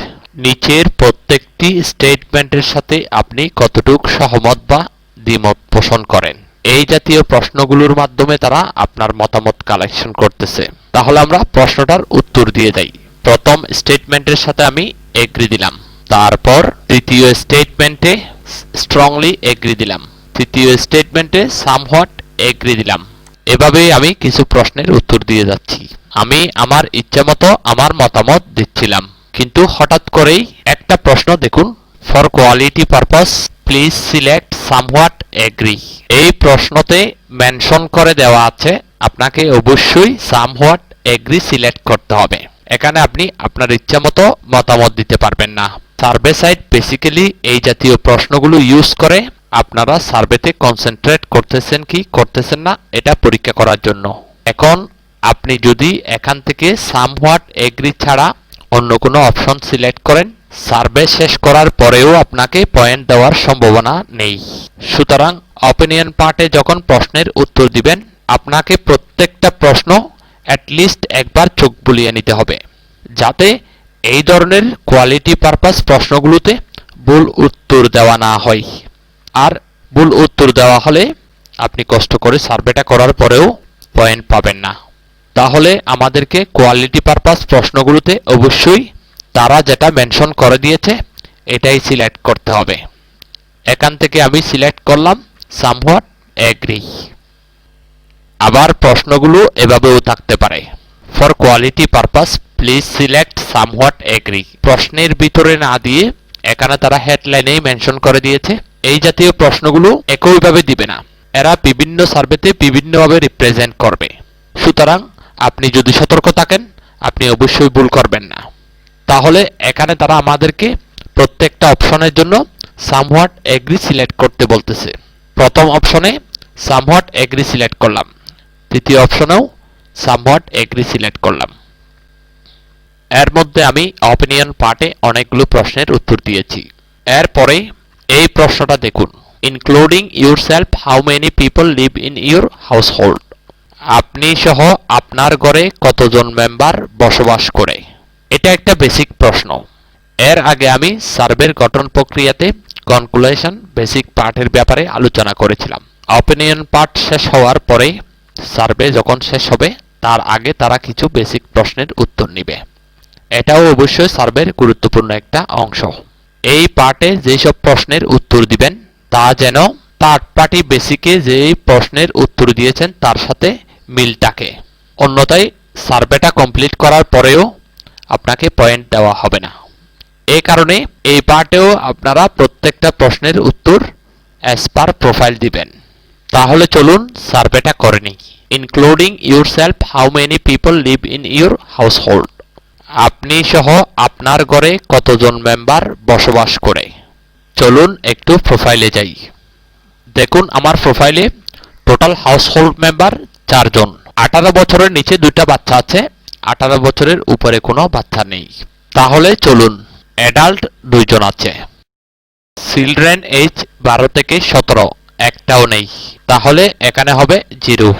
নিচের প্রত্যেকটি স্টেটমেন্টের সাথে আপনি কতটুকু সহমত বা দ্বিমত পোষণ করেন। এই জাতীয় প্রশ্নগুলোর মাধ্যমে তারা আপনার মতামত কালেকশন করতেছে। তাহলে আমরা প্রশ্নটার উত্তর দিয়ে যাই। প্রথম স্টেটমেন্টের সাথে আমি এগ্রি দিলাম, তারপর তৃতীয় স্টেটমেন্টে স্ট্রংলি এগ্রি দিলাম, তৃতীয় স্টেটমেন্টে সামহট এগ্রি দিলাম। এভাবেই আমি কিছু প্রশ্নের উত্তর দিয়ে যাচ্ছি। আমি আমার ইচ্ছামতো আমার মতামত দিচ্ছিলাম, কিন্তু হঠাৎ করেই একটা প্রশ্ন দেখুন, for quality purpose please select somewhat agree. এই প্রশ্নতে মেনশন করে দেওয়া আছে আপনাকে অবশ্যই সামহট এগ্রি সিলেক্ট করতে হবে। এখানে আপনি আপনার ইচ্ছামতো মতামত দিতে পারবেন না। সার্ভে সাইট বেসিক্যালি এই জাতীয় প্রশ্নগুলো ইউজ করে আপনারা সার্ভেতে কনসেন্ট্রেট করতেছেন কি করতেছেন না এটা পরীক্ষা করার জন্য। এখন আপনি যদি এখান থেকে সামহট এগ্রি ছাড়া অন্য কোনো অপশন সিলেক্ট করেন, সার্ভে শেষ করার পরেও আপনাকে পয়েন্ট দেওয়ার সম্ভাবনা নেই। সুতরাং অপিনিয়ন পার্টে যখন প্রশ্নের উত্তর দিবেন আপনাকে প্রত্যেকটা প্রশ্ন অ্যাটলিস্ট একবার চোখ বুলিয়ে নিতে হবে, যাতে এই ধরনের কোয়ালিটি পারপাস প্রশ্নগুলোতে ভুল উত্তর দেওয়া না হয়। আর ভুল উত্তর দেওয়া হলে আপনি কষ্ট করে সার্ভেটা করার পরেও পয়েন্ট পাবেন না। তাহলে আমাদেরকে কোয়ালিটি পারপাস প্রশ্নগুলোতে অবশ্যই তারা যেটা মেনশন করে দিয়েছে এটাই সিলেক্ট করতে হবে। এখান থেকে আমি সিলেক্ট করলাম সামহট এগ্রি। আবার প্রশ্নগুলো এভাবেও থাকতে পারে। For quality purpose please select somewhat agree. প্রশ্নের ভিতরে না দিয়ে এখানে তারা হেডলাইনেই মেনশন করে দিয়েছে। এই জাতীয় প্রশ্নগুলো একইভাবে দিবে না, এরা বিভিন্ন সার্ভেতে বিভিন্নভাবে রিপ্রেজেন্ট করবে। সুতরাং আপনি যদি সতর্ক থাকেন আপনি অবশ্যই ভুল করবেন না। তাহলে এখানে তারা আমাদেরকে প্রত্যেকটা অপশনের জন্য সামহোয়াট এগ্রি সিলেক্ট করতে বলতেছে। প্রথম অপশনে সামহোয়াট এগ্রি সিলেক্ট করলাম, তৃতীয় অপশনেও সামহোয়াট এগ্রি সিলেক্ট করলাম। এর মধ্যে আমি অপিনিয়ন পার্টে অনেকগুলো প্রশ্নের উত্তর দিয়েছি। এরপরে এই প্রশ্নটা দেখুন, including yourself how many people live in your household. আপনি সহ আপনার ঘরে কতজন মেম্বার বসবাস করে। এটা একটা বেসিক প্রশ্ন। এর আগে আমি সার্ভের গঠন প্রক্রিয়াতে কনক্লুশন বেসিক পার্টের ব্যাপারে আলোচনা করেছিলাম। অপিনিয়ন পার্ট শেষ হওয়ার পরে সার্ভে যখন শেষ হবে তার আগে তারা কিছু বেসিক প্রশ্নের উত্তর নেবে। এটাও অবশ্যই সার্ভের গুরুত্বপূর্ণ একটা অংশ। এই পার্টে যেসব প্রশ্নের উত্তর দিবেন তা যেন থার্ড পার্টি বেসিকে যেই প্রশ্নের উত্তর দিয়েছেন তার সাথে মিল থাকে, অন্যথায় সার্ভেটা কমপ্লিট করার পরেও আপনাকে পয়েন্ট দেওয়া হবে না। এই কারণে এই পার্টেও আপনারা প্রত্যেকটা প্রশ্নের উত্তর অ্যাজ পার প্রোফাইল দিবেন। তাহলে চলুন সার্ভেটা করে নিই। Including yourself how many people live in your household. আপনি সহ আপনার ঘরে কতজন মেম্বার বসবাস করে। চলুন একটু প্রোফাইলে যাই। দেখুন আমার প্রোফাইলে টোটাল হাউসহোল্ড মেম্বার 4 জন। 18 বছরের নিচে 2টা বাচ্চা আছে, 18 বছরের উপরে কোনো বাচ্চা নেই। তাহলে চলুন, অ্যাডাল্ট 2 জন আছে। চিলড্রেন এজ 12 থেকে 17 একটাও নেই, তাহলে এখানে হবে 0।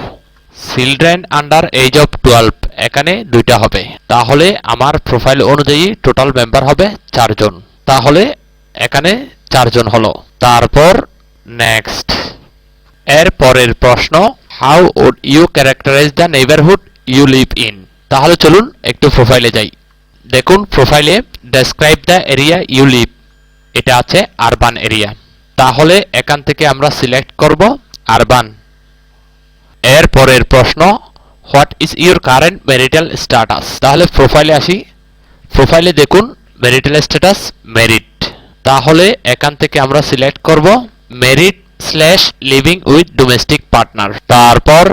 চিলড্রেন আন্ডার এজ অফ 12 এখানে 2টা হবে, তাহলে আমার প্রোফাইল অনুযায়ী টোটাল মেম্বার হবে 4 জন, তাহলে এখানে 4 জন হলো। তারপর নেক্সট, এর পরের প্রশ্ন, how would you characterise the neighbourhood you live in. তাহলে চলুন একটু প্রোফাইলে যাই। দেখুন প্রোফাইলে describe the area you live, এটা আছে আরবান এরিয়া, তাহলে এখান থেকে আমরা সিলেক্ট করব আরবান। এর পরের প্রশ্ন, what is your current marital status. তাহলে প্রোফাইলে আসি। প্রোফাইলে দেখুন ম্যারিটাল স্ট্যাটাস মেরিট, তাহলে এখান থেকে আমরা সিলেক্ট করব married slash living with domestic partner. তারপর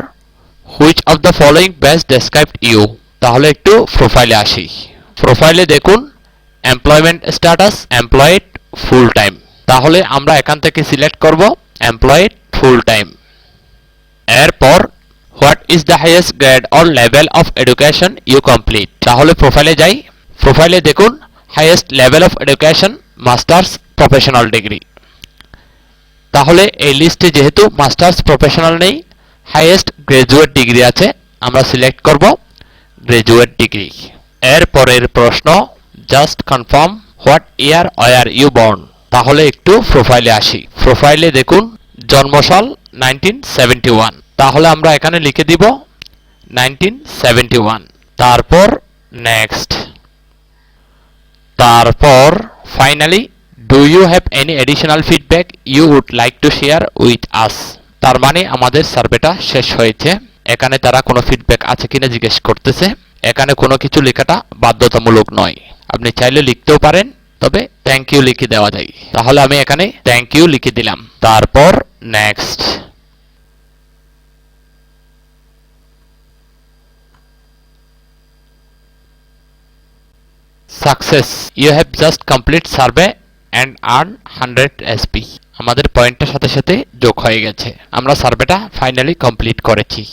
which of the following best described you. তাহলে একটু প্রোফাইলে আসি। প্রোফাইলে দেখুন employment status employed full time, তাহলে আমরা এখান থেকে সিলেক্ট করব এমপ্লয়েড ফুল টাইম। এরপর what is the highest grade or level of education you complete. তাহলে প্রোফাইলে যাই। প্রোফাইলে দেখুন highest level of education masters professional degree, তাহলে এই লিস্টে যেহেতু মাস্টার্স প্রফেশনাল নেই, হাইয়েস্ট গ্রাজুয়েট ডিগ্রি আছে, আমরা সিলেক্ট করব গ্রাজুয়েট ডিগ্রি। এর পরের প্রশ্ন, just confirm what year were you born. তাহলে একটু প্রোফাইলে আসি। প্রোফাইলে দেখুন জন্মসাল 1971, তাহলে আমরা এখানে লিখে দিব 1971। তারপর নেক্সট, তারপর finally do you have any additional feedback you would like to share with us. তার মানে আমাদের সার্ভেটা শেষ হয়েছে। এখানে তারা কোনো ফিডব্যাক আছে কিনা জিজ্ঞেস করতেছে। এখানে কোনো কিছু লেখাটা বাধ্যতামূলক নয়, আপনি চাইলে লিখতেও পারেন, তবে থ্যাংক ইউ লিখে দেওয়া যায়। তাহলে আমি এখানে থ্যাংক ইউ লিখে দিলাম। তারপর next, success you have just complete survey and earn 100 SP। আমাদের পয়েন্টের সাথে সাথে যোগ হয়ে গেছে, আমরা সার্ভেটা ফাইনালি কমপ্লিট করেছি।